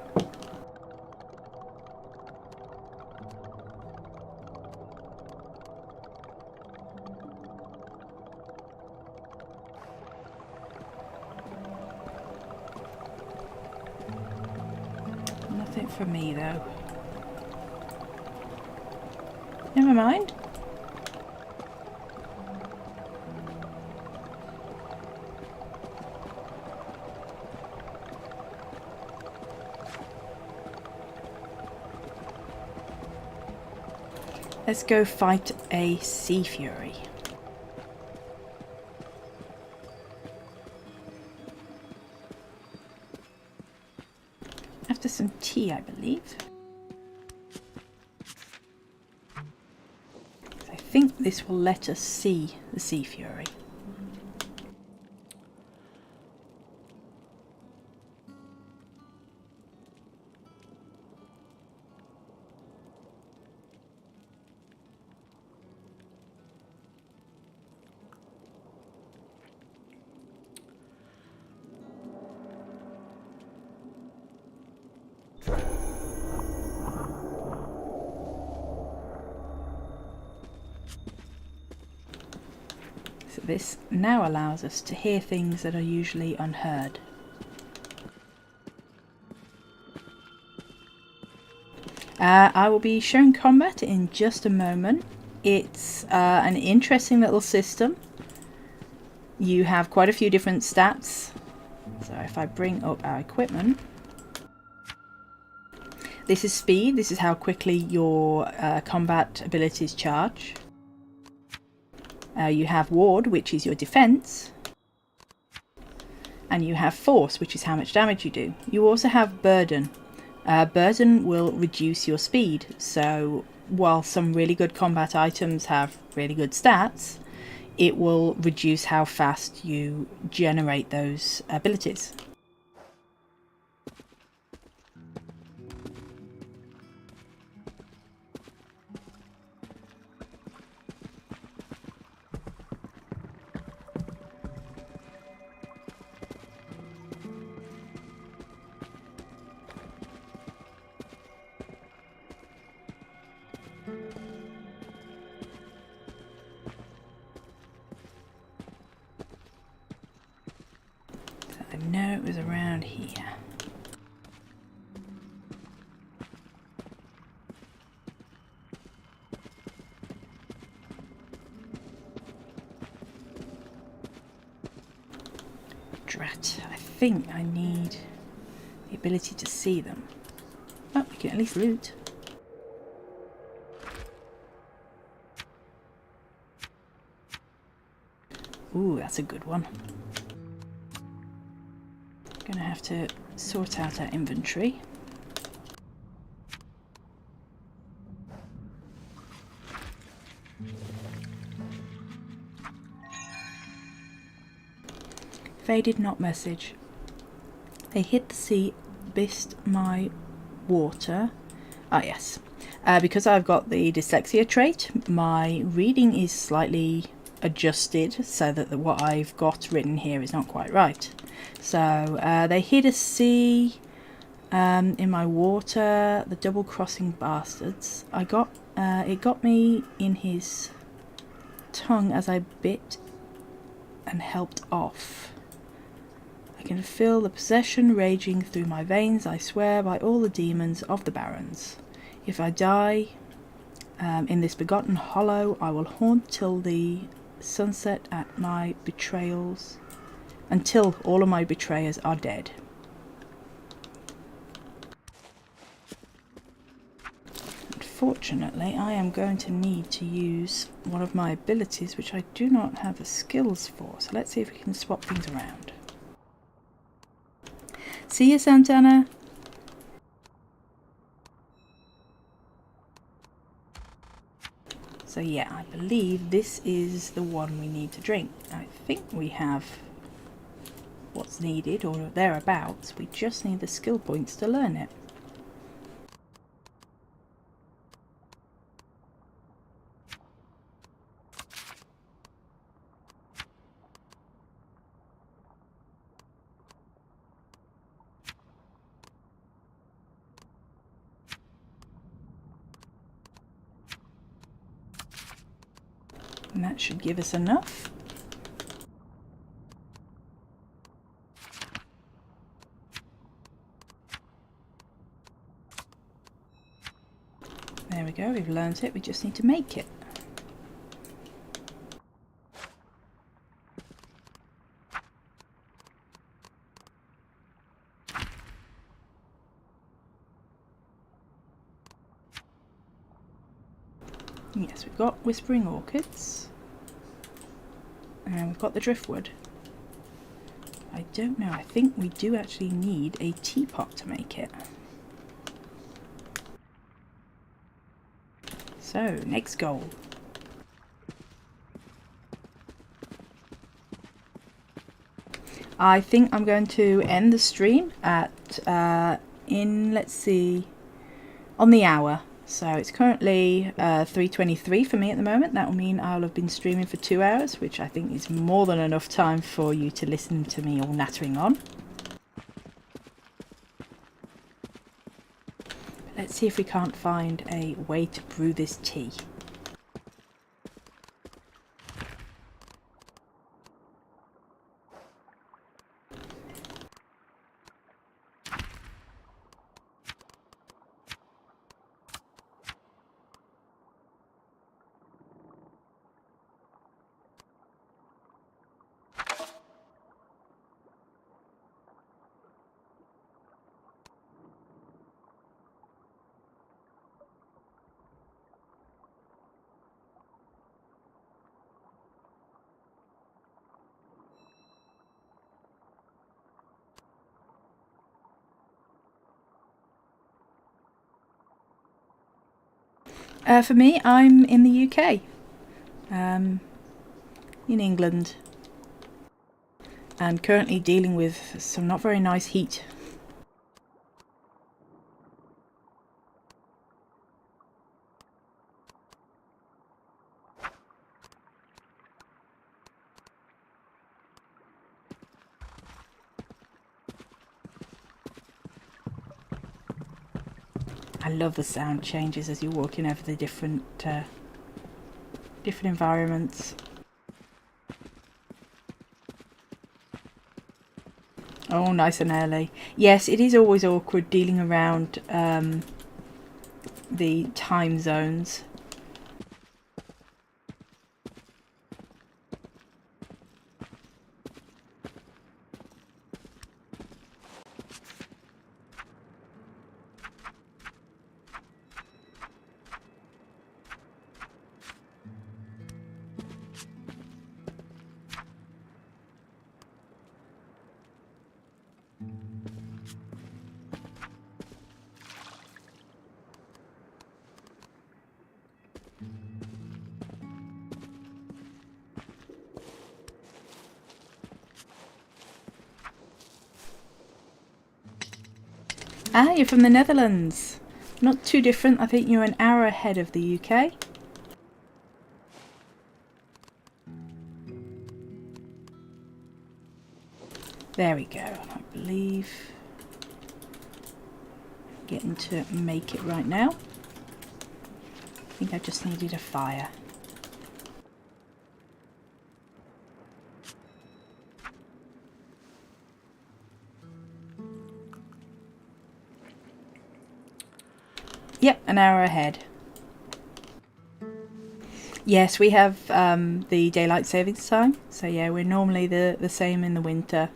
Nothing for me though. Never mind. Let's go fight a sea fury. After some tea, I believe. I think this will let us see the sea fury. So this now allows us to hear things that are usually unheard. I will be showing combat in just a moment. It's an interesting little system. You have quite a few different stats. So if I bring up our equipment, this is speed. This is how quickly your combat abilities charge. You have ward, which is your defense, and you have force, which is how much damage you do. You also have burden. Burden will reduce your speed, so while some really good combat items have really good stats, it will reduce how fast you generate those abilities. I know it was around here. Drat, I think I need the ability to see them. Oh, we can at least loot. Ooh, that's a good one. Gonna have to sort out our inventory. Faded not message. They hit the sea, bist my water. Ah yes. Because I've got the dyslexia trait, my reading is slightly adjusted so that what I've got written here is not quite right. So they hid a sea in my water, the double crossing bastards. It got me in his tongue as I bit and helped off. I can feel the possession raging through my veins, I swear by all the demons of the barons. If I die in this begotten hollow, I will haunt till the sunset at my betrayals, until all of my betrayers are dead. Unfortunately, I am going to need to use one of my abilities which I do not have the skills for, so let's see if we can swap things around. See you, Santana! So yeah, I believe this is the one we need to drink. I think we have what's needed, or thereabouts. We just need the skill points to learn it. And that should give us enough. There we go, we've learned it, we just need to make it. Yes, we've got Whispering Orchids. And we've got the driftwood. I don't know, I think we do actually need a teapot to make it. So, next goal. I think I'm going to end the stream at, let's see, on the hour. So it's currently 3:23 for me at the moment. That will mean I'll have been streaming for 2 hours, which I think is more than enough time for you to listen to me all nattering on. Let's see if we can't find a way to brew this tea. For me, I'm in the UK, in England, and currently dealing with some not very nice heat. I love the sound changes as you're walking over the different environments. Oh, nice and early. Yes, it is always awkward dealing around the time zones. Ah, you're from the Netherlands. Not too different. I think you're an hour ahead of the UK. There we go. I believe I'm getting to make it right now. I think I just needed a fire. Yep, an hour ahead. Yes, we have the daylight savings time. So yeah, we're normally the same in the winter.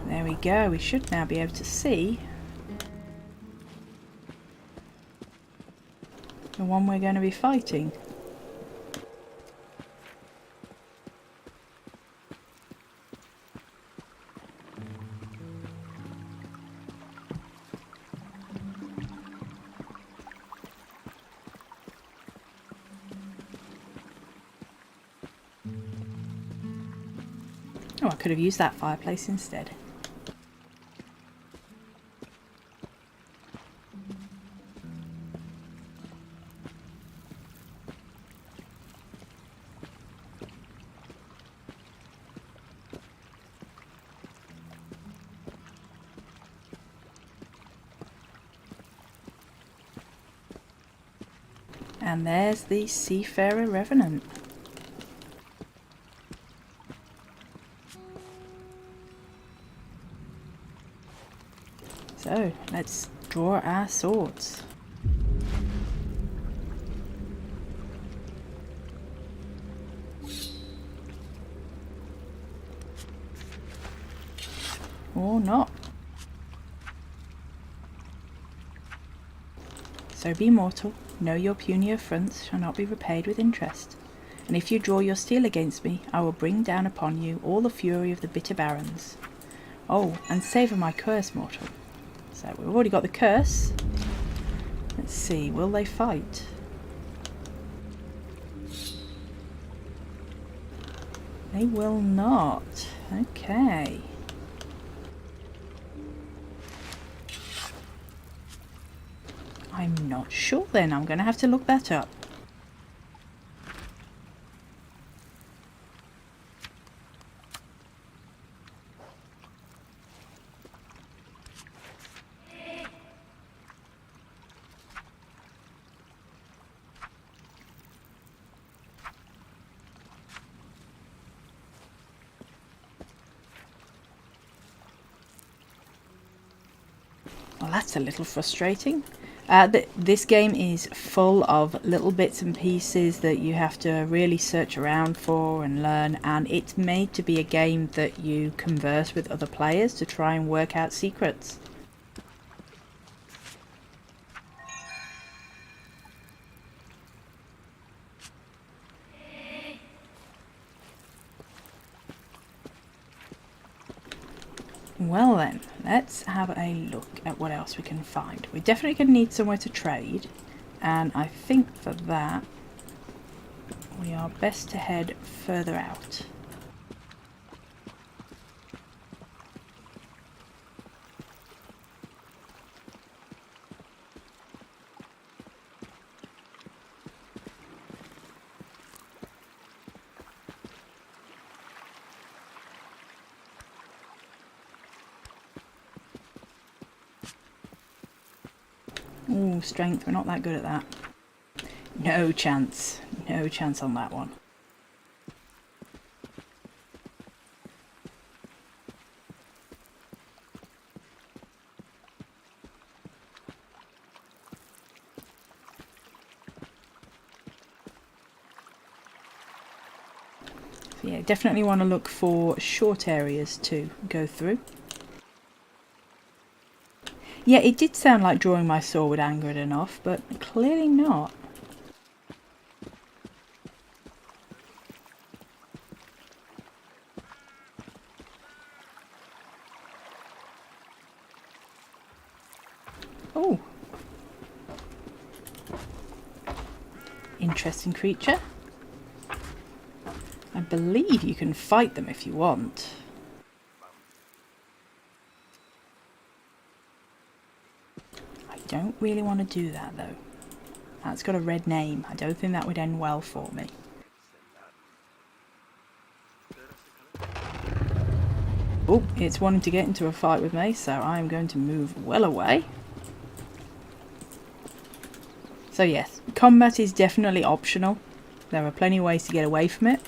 There we go. We should now be able to see the one we're going to be fighting. Oh, I could have used that fireplace instead. And there's the Seafarer Revenant. So, let's draw our swords. Or not. So be mortal, know your puny affronts shall not be repaid with interest. And if you draw your steel against me, I will bring down upon you all the fury of the bitter barons. Oh, and savour my curse, mortal. So we've already got the curse. Let's see, will they fight? They will not. Okay. I'm not sure then. I'm going to have to look that up. Well, that's a little frustrating. This game is full of little bits and pieces that you have to really search around for and learn, and it's made to be a game that you converse with other players to try and work out secrets. Well then, let's have a look at what else we can find. We're definitely going to need somewhere to trade, and I think for that we are best to head further out. Ooh, strength, we're not that good at that. No chance on that one. So yeah, definitely want to look for short areas to go through. Yeah, it did sound like drawing my sword would anger it enough, but clearly not. Oh. Interesting creature. I believe you can fight them if you want. Don't really want to do that though. That's got a red name. I don't think that would end well for me. Oh, it's wanting to get into a fight with me, so I'm going to move well away. So yes, combat is definitely optional. There are plenty of ways to get away from it.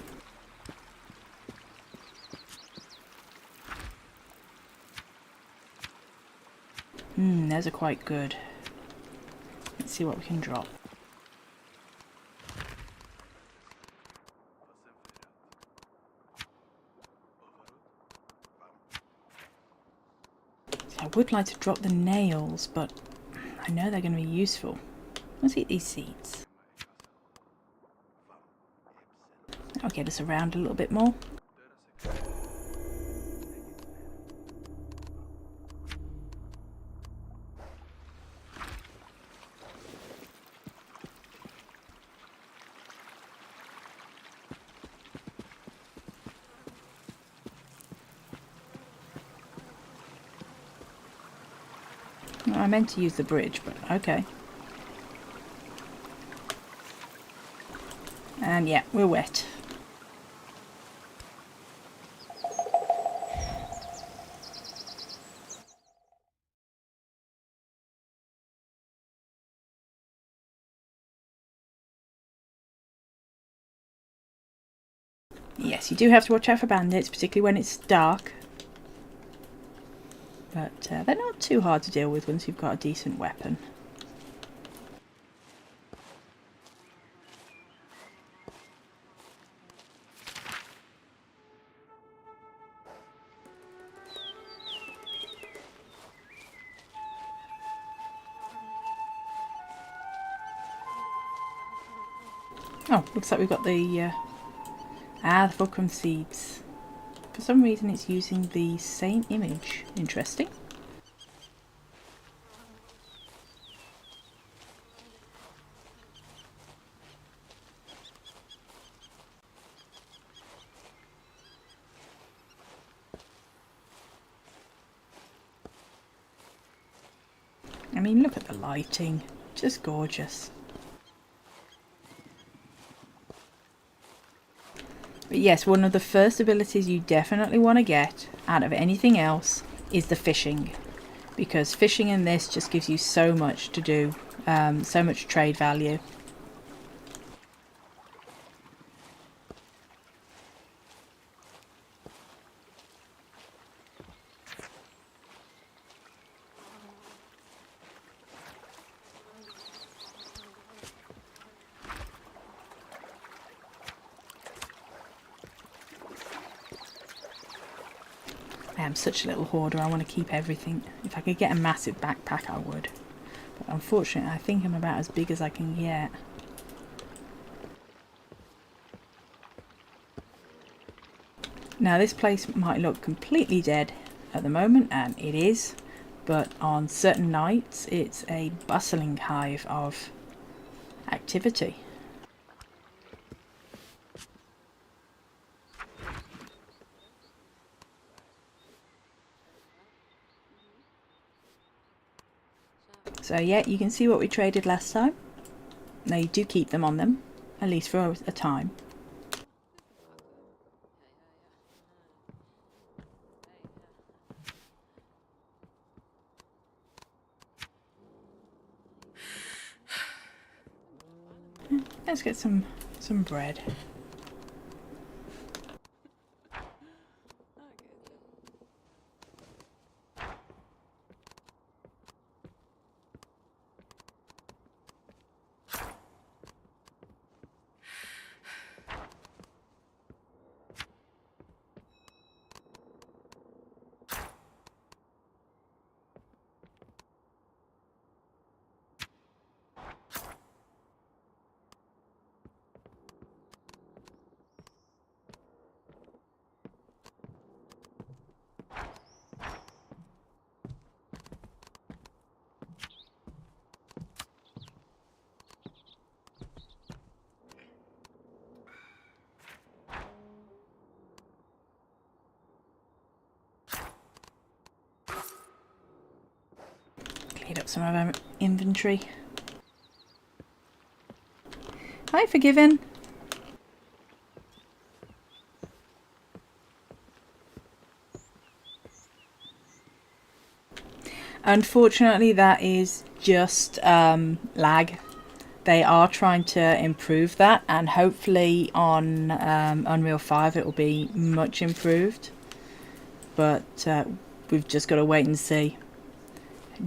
Those are quite good. Let's see what we can drop. I would like to drop the nails, but I know they're going to be useful. Let's eat these seeds. That'll get us around a little bit more. I meant to use the bridge, but okay. And yeah, we're wet. Yes, you do have to watch out for bandits, particularly when it's dark. But they're not too hard to deal with once you've got a decent weapon. Oh, looks like we've got the fulcrum seeds. For some reason it's using the same image. Interesting. I mean, look at the lighting. Just gorgeous. But yes, one of the first abilities you definitely want to get out of anything else is the fishing. Because fishing in this just gives you so much to do, so much trade value. I am such a little hoarder, I want to keep everything. If I could get a massive backpack, I would. But unfortunately, I think I'm about as big as I can get. Now, this place might look completely dead at the moment, and it is. But on certain nights, it's a bustling hive of activity. So yeah, you can see what we traded last time. Now you do keep them on them, at least for a time. Let's get some bread. Cleared up some of our inventory. Hi, Forgiven. Unfortunately, that is just lag. They are trying to improve that, and hopefully on Unreal 5 it will be much improved. But we've just got to wait and see.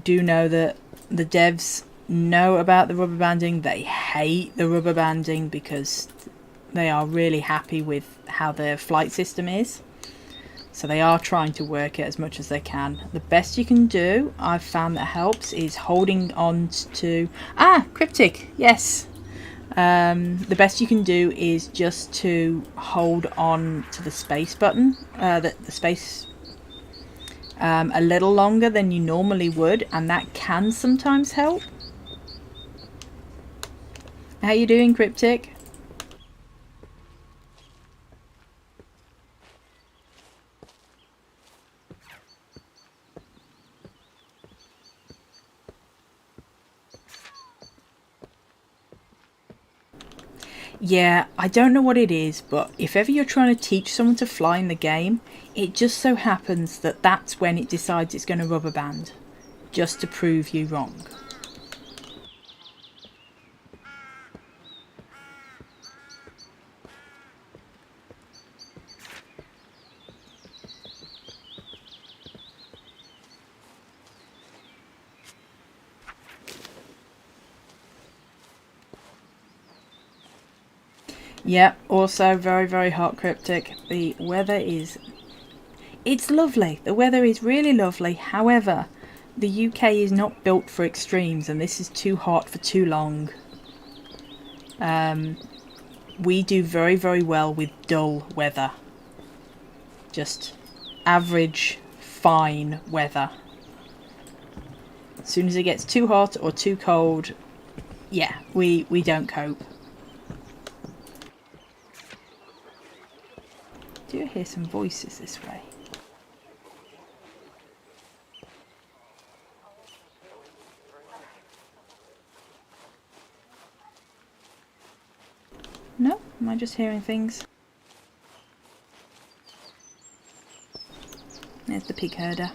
Do know that the devs know about the rubber banding. They hate the rubber banding because they are really happy with how their flight system is. So they are trying to work it as much as they can. The best you can do, I've found that helps, is holding on to... Ah, cryptic, yes. The best you can do is just to hold on to the space button, the space a little longer than you normally would, and that can sometimes help. How you doing, cryptic? Yeah, I don't know what it is, but if ever you're trying to teach someone to fly in the game, it just so happens that that's when it decides it's going to rubber band, just to prove you wrong. Yeah, also very, very hot, cryptic. The weather is... It's lovely. The weather is really lovely. However, the UK is not built for extremes, and this is too hot for too long. We do very, very well with dull weather. Just average, fine weather. As soon as it gets too hot or too cold, yeah, we don't cope. Do you hear some voices this way? No? Am I just hearing things? There's the pig herder.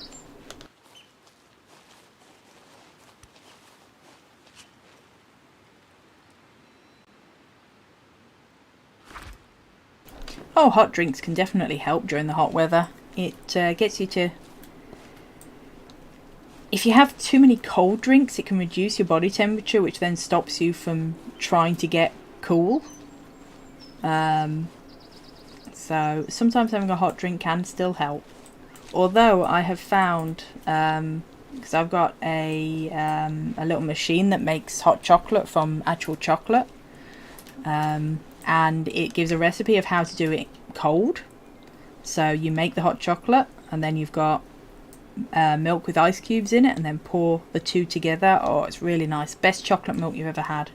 Oh, hot drinks can definitely help during the hot weather. It gets you to... If you have too many cold drinks, it can reduce your body temperature, which then stops you from trying to get cool. So sometimes having a hot drink can still help. Although I have found, because I've got a little machine that makes hot chocolate from actual chocolate, and it gives a recipe of how to do it cold. So you make the hot chocolate, and then you've got milk with ice cubes in it, and then pour the two together. Oh, it's really nice. Best chocolate milk you've ever had.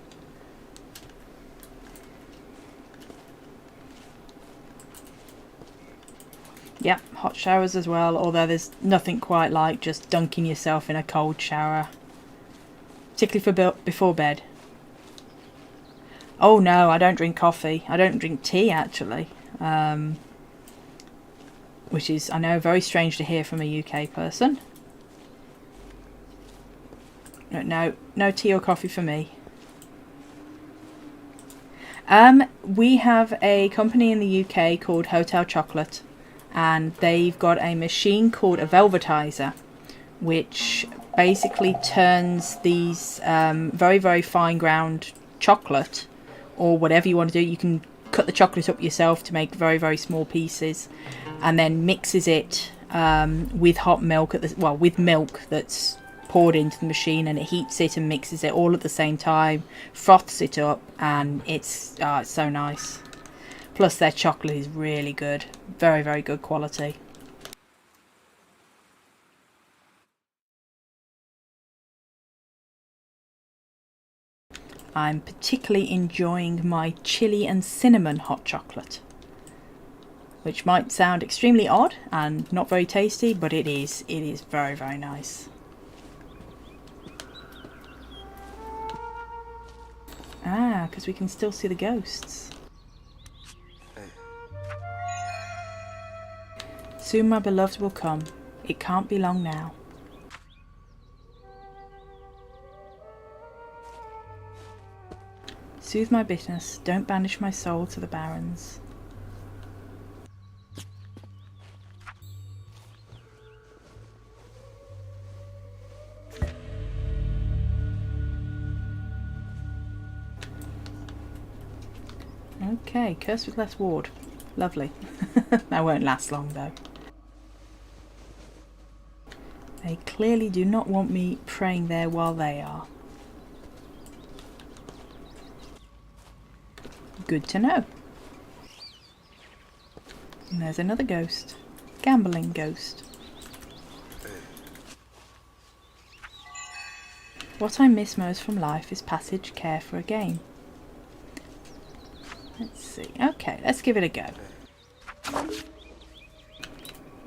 Yep, hot showers as well, although there's nothing quite like just dunking yourself in a cold shower. Particularly for before bed. Oh no, I don't drink coffee. I don't drink tea, actually. Which is, I know, very strange to hear from a UK person. No tea or coffee for me. We have a company in the UK called Hotel Chocolate, and they've got a machine called a velvetizer, which basically turns these very, very fine ground chocolate, or whatever you want to do. You can cut the chocolate up yourself to make very, very small pieces, and then mixes it with hot milk with milk that's poured into the machine, and it heats it and mixes it all at the same time, froths it up, and it's so nice. Plus their chocolate is really good. Very, very good quality. I'm particularly enjoying my chili and cinnamon hot chocolate, which might sound extremely odd and not very tasty, but it is. It is very, very nice. Ah, because we can still see the ghosts. Soon my beloved will come. It can't be long now. soothe my bitterness. Don't banish my soul to the barrens. Okay, curse with less ward. Lovely. That won't last long though. They clearly do not want me praying there while they are. Good to know. And there's another ghost. Gambling ghost. What I miss most from life is passage care for a game. Let's see. Okay, let's give it a go.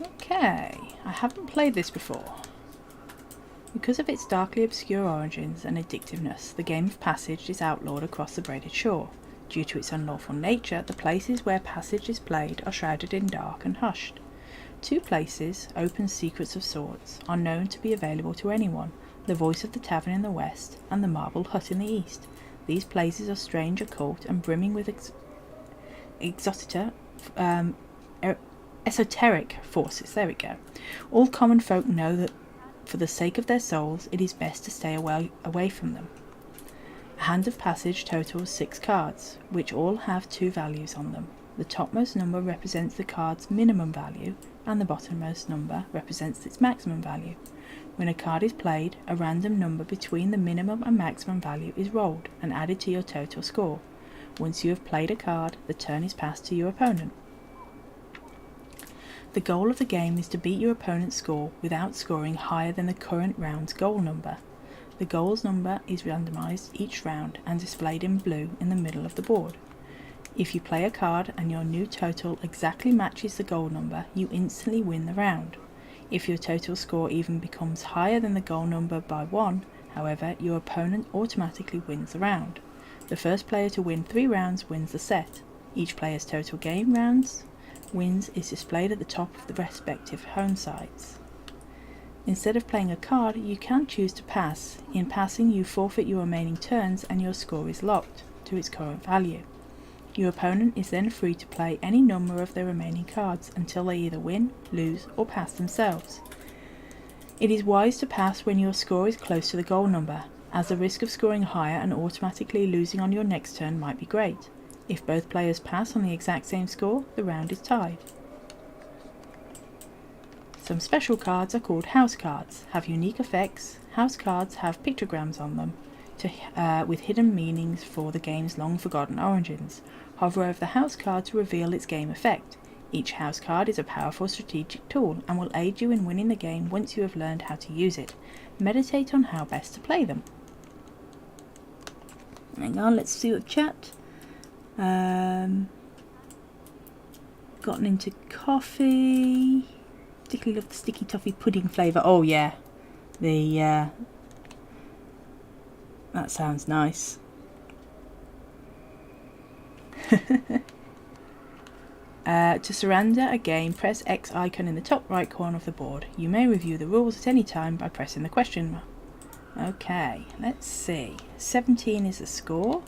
Okay, I haven't played this before. Because of its darkly obscure origins and addictiveness, the game of Passage is outlawed across the braided shore. Due to its unlawful nature, the places where Passage is played are shrouded in dark and hushed. 2 places, open secrets of sorts, are known to be available to anyone: the Voice of the Tavern in the west and the Marble Hut in the east. These places are strange, occult, and brimming with esoteric forces. There we go. All common folk know that for the sake of their souls, it is best to stay away from them. A hand of passage totals 6 cards, which all have 2 values on them. The topmost number represents the card's minimum value, and the bottommost number represents its maximum value. When a card is played, a random number between the minimum and maximum value is rolled and added to your total score. Once you have played a card, the turn is passed to your opponent. The goal of the game is to beat your opponent's score without scoring higher than the current round's goal number. The goal's number is randomised each round and displayed in blue in the middle of the board. If you play a card and your new total exactly matches the goal number, you instantly win the round. If your total score even becomes higher than the goal number by 1, however, your opponent automatically wins the round. The first player to win 3 rounds wins the set. Each player's total game rounds wins is displayed at the top of the respective home sides. Instead of playing a card, you can choose to pass. In passing, you forfeit your remaining turns and your score is locked to its current value. Your opponent is then free to play any number of their remaining cards until they either win, lose, or pass themselves. It is wise to pass when your score is close to the goal number, as the risk of scoring higher and automatically losing on your next turn might be great. If both players pass on the exact same score, the round is tied. Some special cards are called house cards, have unique effects. House cards have pictograms on them with hidden meanings for the game's long-forgotten origins. Hover over the house card to reveal its game effect. Each house card is a powerful strategic tool and will aid you in winning the game once you have learned how to use it. Meditate on how best to play them. Hang on, let's see what chat. Gotten into coffee. Particularly love the sticky toffee pudding flavour. Oh yeah, that sounds nice. To surrender a game, press X icon in the top right corner of the board. You may review the rules at any time by pressing the question mark. Okay, let's see. 17 is the score.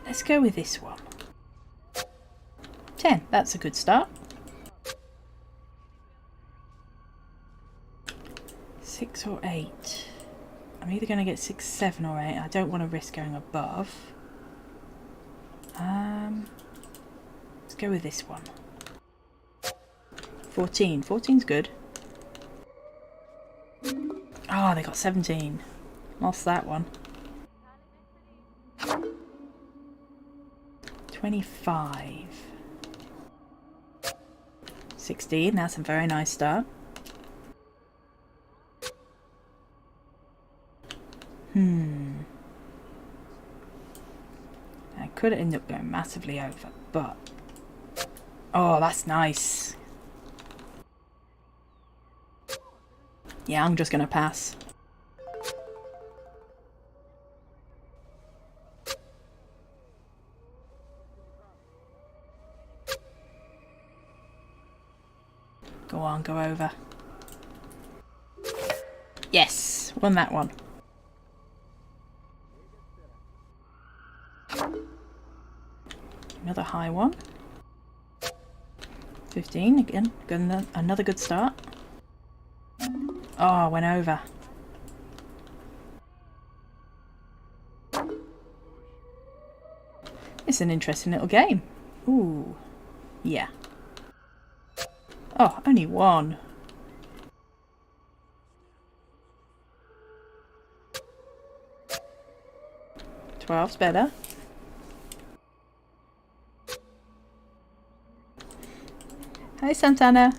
Let's go with this one. 10, that's a good start. 6 or 8. I'm either going to get 6, 7 or 8. I don't want to risk going above. Let's go with this one. 14. 14's good. Oh, they got 17. Lost that one. 25. 16, that's a very nice start. I could end up going massively over, but... Oh, that's nice. Yeah, I'm just going to pass. Go on, go over. Yes, won that one. Another high one. 15 again. Another good start. Oh, I went over. It's an interesting little game. Ooh. Yeah. Oh, only one. 12's better. Hi, Santana.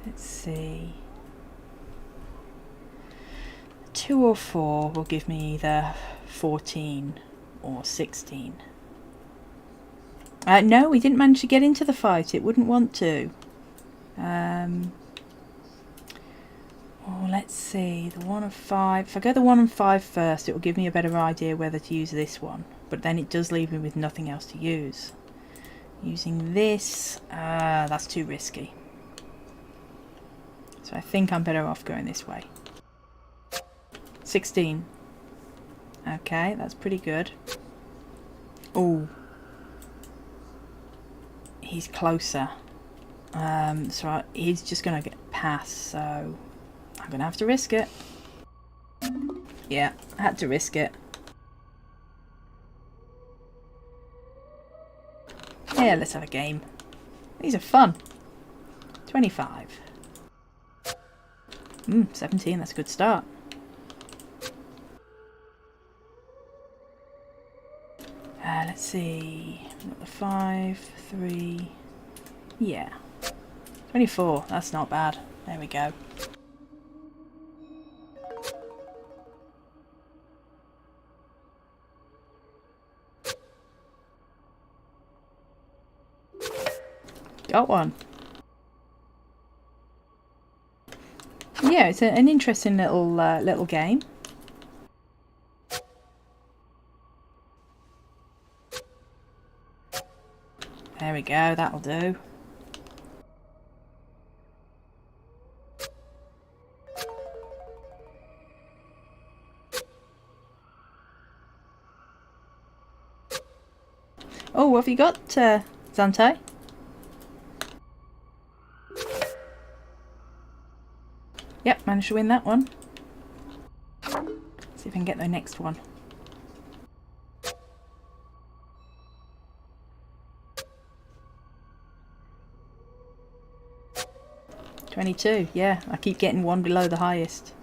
Let's see. 2 or 4 will give me either 14 or 16. No, we didn't manage to get into the fight. It wouldn't want to. Oh, let's see. The 1 of 5. If I go the 1 and 5 first, it will give me a better idea whether to use this one. But then it does leave me with nothing else to use. Using this, that's too risky. So I think I'm better off going this way. 16. Okay, that's pretty good. Oh. He's closer. So he's just going to get past, so I'm going to have to risk it. Yeah, I had to risk it. Yeah, let's have a game. These are fun. 25. 17, that's a good start. Let's see. Got the 5, 3. Yeah. 24, that's not bad. There we go. Got one. Yeah, it's an interesting little game. There we go, that'll do. Oh, what have you got, Zante? Yep, managed to win that one. See if I can get the next one. $22, yeah, I keep getting one below the highest.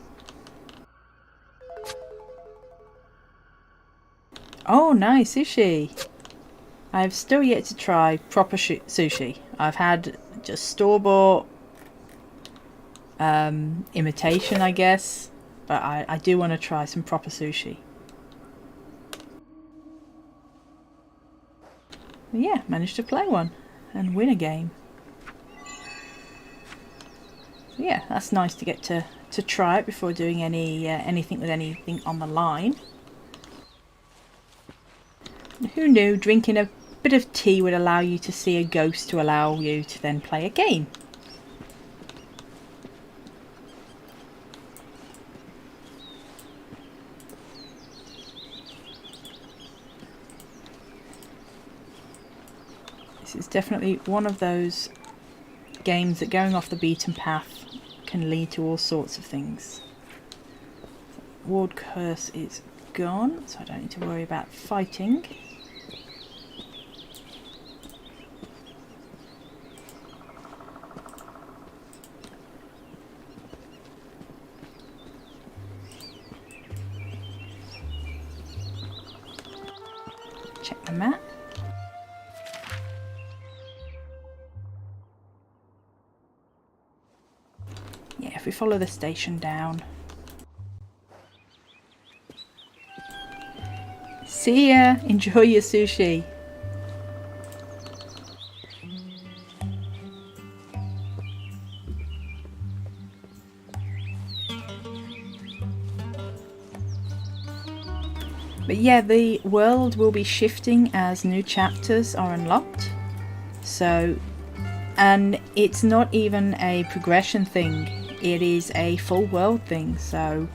Oh, nice, sushi. I've still yet to try proper sushi. I've had just store-bought imitation, I guess, but I do want to try some proper sushi. But yeah, managed to play one and win a game. So yeah, that's nice to get to try it before doing anything with anything on the line. Who knew drinking a bit of tea would allow you to see a ghost to allow you to then play a game? This is definitely one of those games that going off the beaten path can lead to all sorts of things. Ward curse is gone, so I don't need to worry about fighting. Check the map. Yeah, if we follow the station down. See ya! Enjoy your sushi! But yeah, the world will be shifting as new chapters are unlocked. So, and it's not even a progression thing, it is a full world thing. So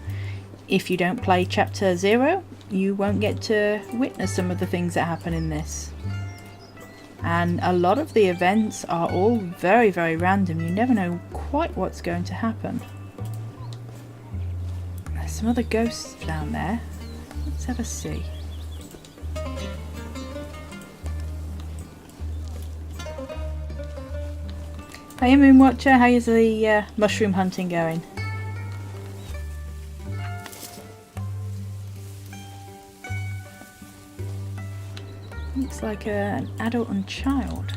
if you don't play chapter 0, you won't get to witness some of the things that happen in this. And a lot of the events are all very, very random. You never know quite what's going to happen. There's some other ghosts down there. Let's have a see. Hey Moonwatcher, how is the mushroom hunting going? Looks like an adult and child.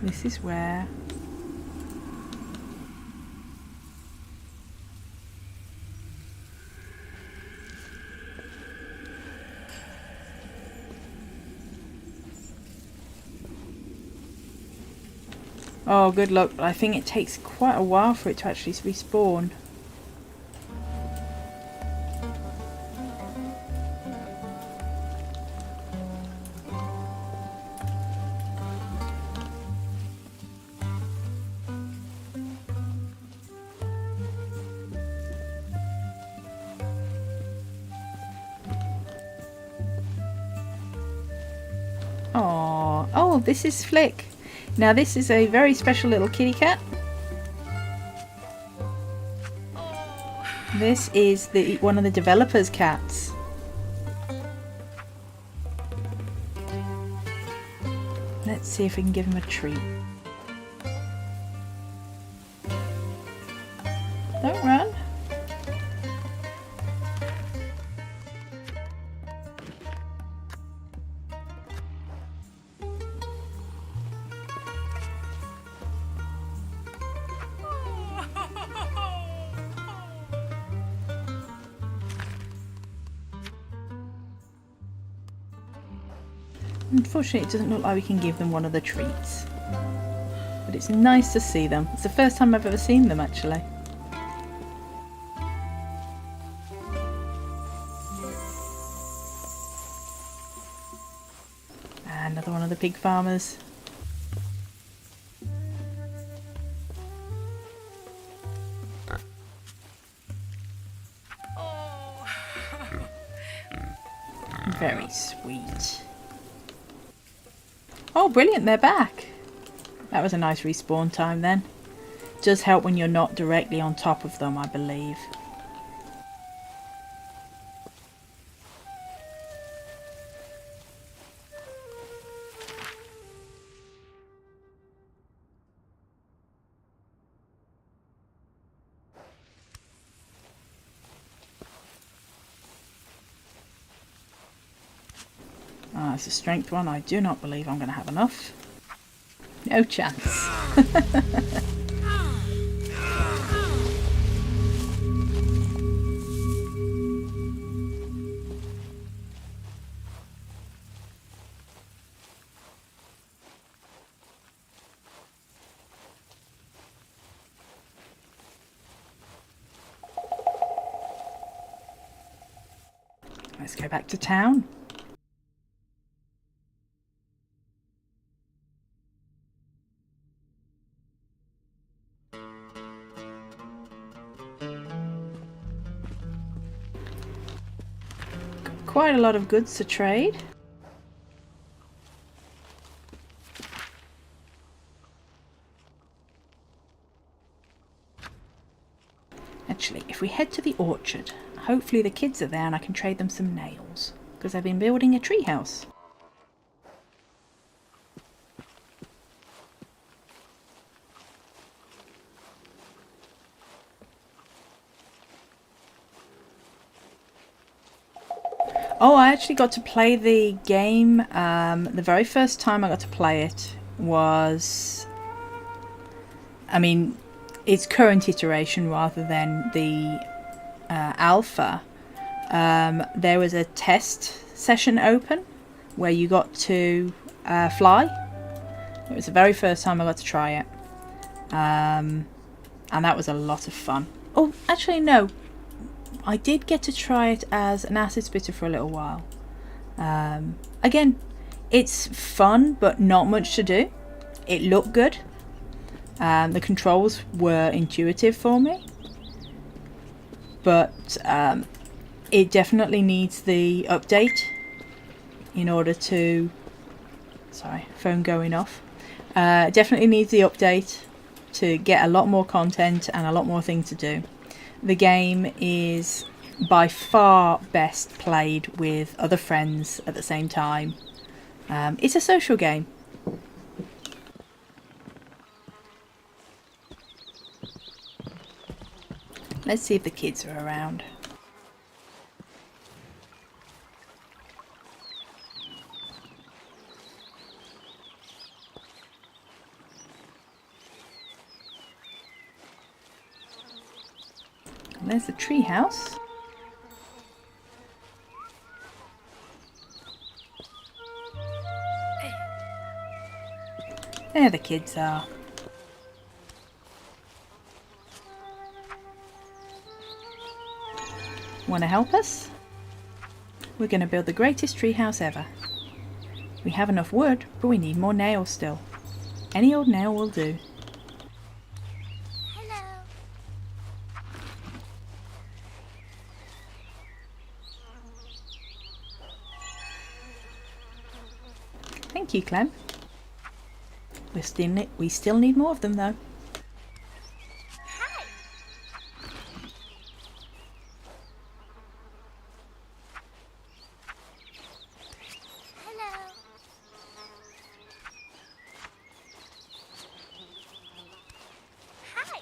This is where oh, good luck, but I think it takes quite a while for it to actually respawn. Oh, this is Flick. Now this is a very special little kitty cat. This is one of the developers' cats. Let's see if we can give him a treat. Don't run. Unfortunately, it doesn't look like we can give them one of the treats. But it's nice to see them. It's the first time I've ever seen them, actually. Another one of the pig farmers. Very sweet. Oh, brilliant, they're back. That was a nice respawn time then. Does help when you're not directly on top of them, I believe. Ah, it's a strength one. I do not believe I'm going to have enough. No chance. Let's go back to town. Quite a lot of goods to trade. Actually, if we head to the orchard, hopefully the kids are there and I can trade them some nails, because I've been building a treehouse. Oh, I actually got to play the game. The very first time I got to play it was, I mean, its current iteration rather than the alpha. There was a test session open where you got to fly. It was the very first time I got to try it. And that was a lot of fun. Oh, actually no. I did get to try it as an acid spitter for a little while. Again, it's fun, but not much to do. It looked good. The controls were intuitive for me, but it definitely needs the update in order to... Sorry, phone going off. Definitely needs the update to get a lot more content and a lot more things to do. The game is by far best played with other friends at the same time. It's a social game. Let's see if the kids are around. And there's the tree house. There the kids are. Want to help us? We're going to build the greatest treehouse ever. We have enough wood, but we need more nails still. Any old nail will do. Hello. Thank you, Clem. We still need more of them though. Hi. Hello. Hi.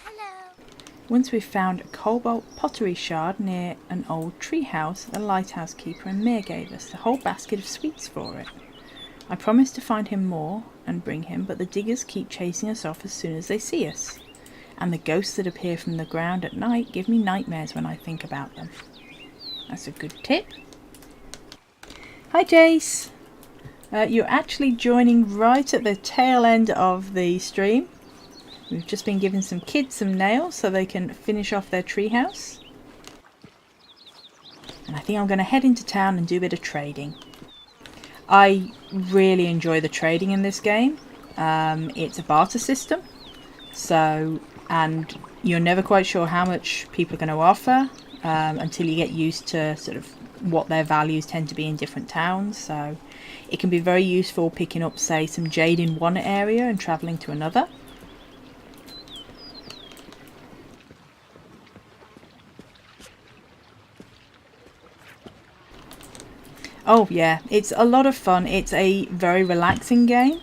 Hello. Once we've found a cobalt pottery shard near an old tree house, the lighthouse keeper and Mir gave us a whole basket of sweets for it. I promised to find him more and bring him, but the diggers keep chasing us off as soon as they see us. And the ghosts that appear from the ground at night give me nightmares when I think about them. That's a good tip. Hi Jace! You're actually joining right at the tail end of the stream. We've just been giving some kids some nails so they can finish off their treehouse. And I think I'm going to head into town and do a bit of trading. I really enjoy the trading in this game. It's a barter system. And you're never quite sure how much people are going to offer until you get used to sort of what their values tend to be in different towns. So it can be very useful picking up, say, some jade in one area and travelling to another. Oh yeah, it's a lot of fun. It's a very relaxing game.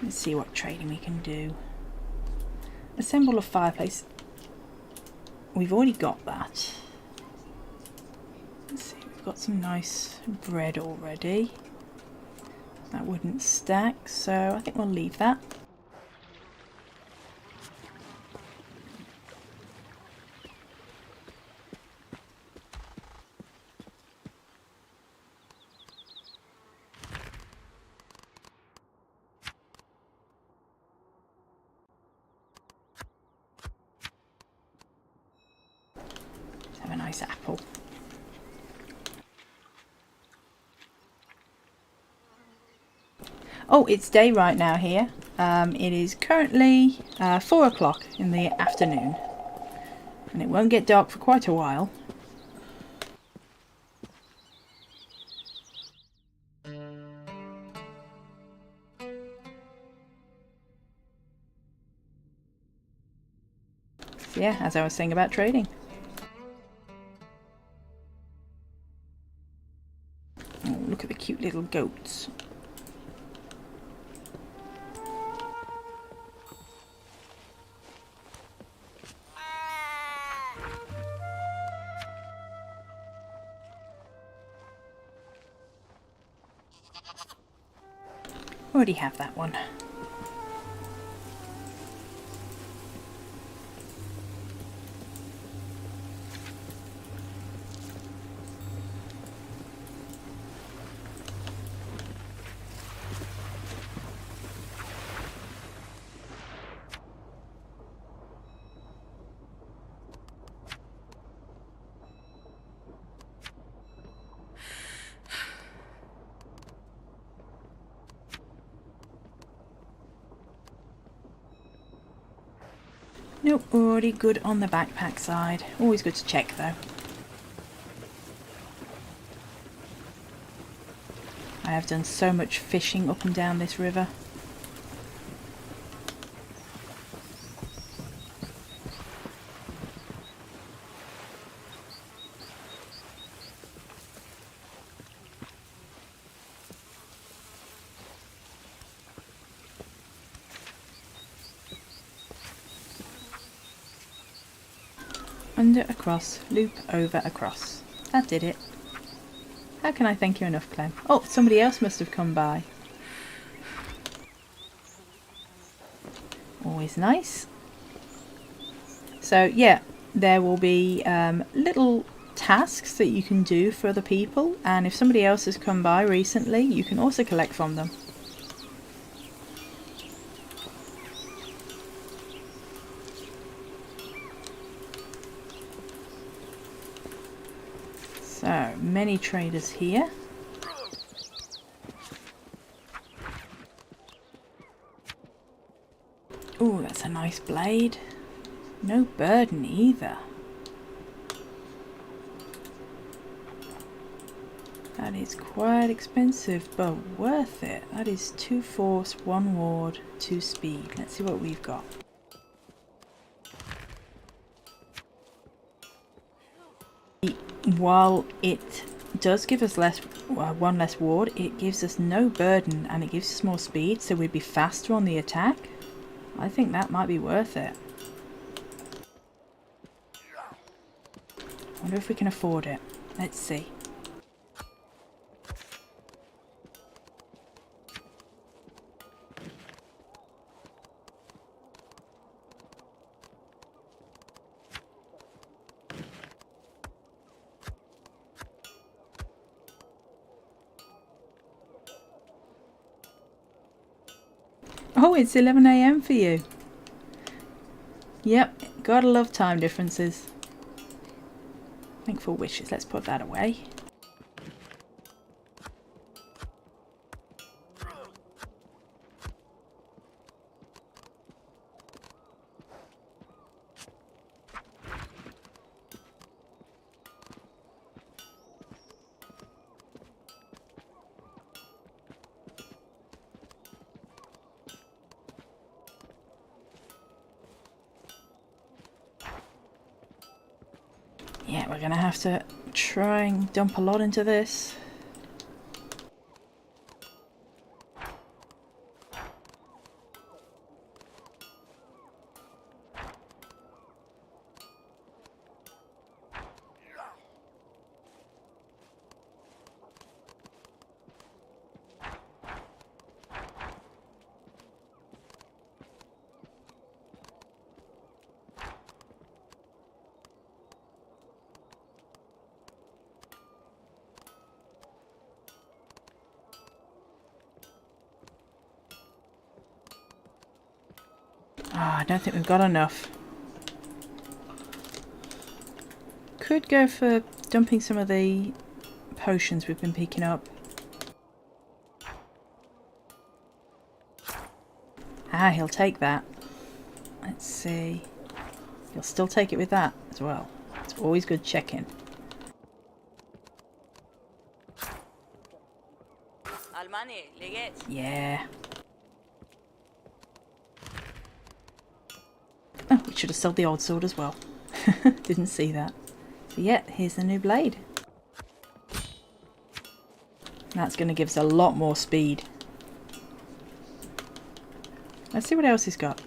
Let's see what trading we can do. Assemble a fireplace. We've already got that. Let's see, we've got some nice bread already. That wouldn't stack, so I think we'll leave that. Have a nice apple. Oh, it's day right now here. It is currently 4 o'clock in the afternoon. And it won't get dark for quite a while. So yeah, as I was saying about trading. Oh, look at the cute little goats. Already have that one. Nope, already good on the backpack side. Always good to check though. I have done so much fishing up and down this river. Under, across, loop, over, across. That did it. How can I thank you enough, Clem? Oh, somebody else must have come by. Always nice. So yeah, there will be little tasks that you can do for other people, and if somebody else has come by recently, you can also collect from them. So, many traders here. Oh, that's a nice blade. No burden either. That is quite expensive, but worth it. That is 2 force, 1 ward, 2 speed. Let's see what we've got. While it does give us less, 1 less ward, it gives us no burden and it gives us more speed, so we'd be faster on the attack. I think that might be worth it. Wonder if we can afford it. Let's see. Oh, it's 11 AM for you. Yep, gotta love time differences. Thankful wishes, let's put that away. Yeah, we're gonna have to try and dump a lot into this. I don't think we've got enough. Could go for dumping some of the potions we've been picking up. Ah, he'll take that. Let's see. He'll still take it with that as well. It's always good checking. Yeah. Oh, we should have sold the old sword as well. Didn't see that. So yeah, here's the new blade. That's going to give us a lot more speed. Let's see what else he's got.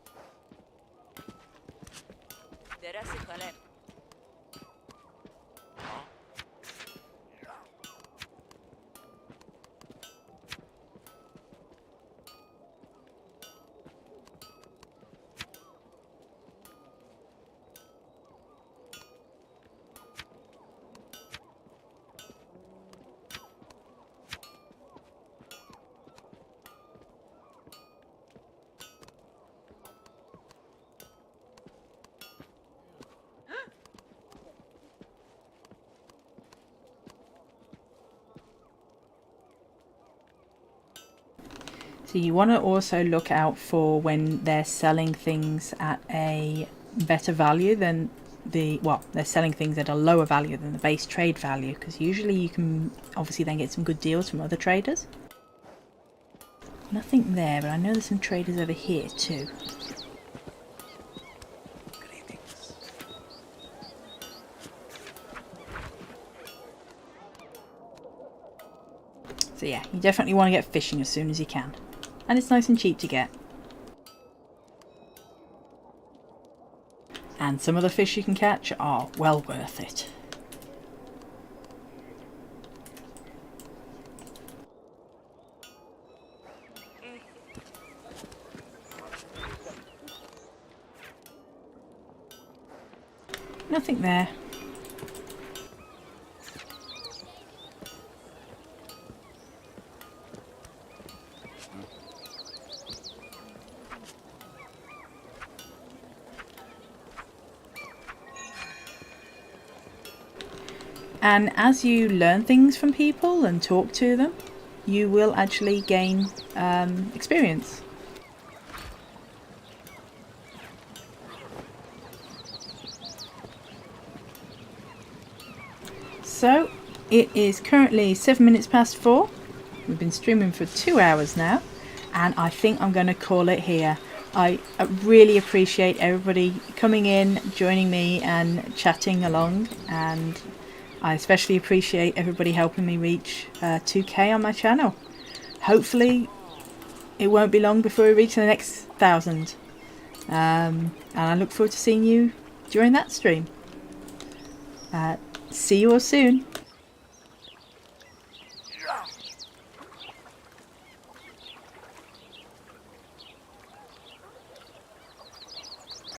So you want to also look out for when they're selling things at a better value than well, they're selling things at a lower value than the base trade value, because usually you can obviously then get some good deals from other traders. Nothing there, but I know there's some traders over here too. Greetings. So yeah, you definitely want to get fishing as soon as you can. And it's nice and cheap to get. And some of the fish you can catch are well worth it. Nothing there. And as you learn things from people and talk to them, you will actually gain experience. So it is currently 7 minutes past 4. We've been streaming for 2 hours now, and I think I'm going to call it here. I really appreciate everybody coming in, joining me and chatting along, and I especially appreciate everybody helping me reach 2k on my channel. Hopefully it won't be long before we reach the next 1,000. And I look forward to seeing you during that stream. See you all soon.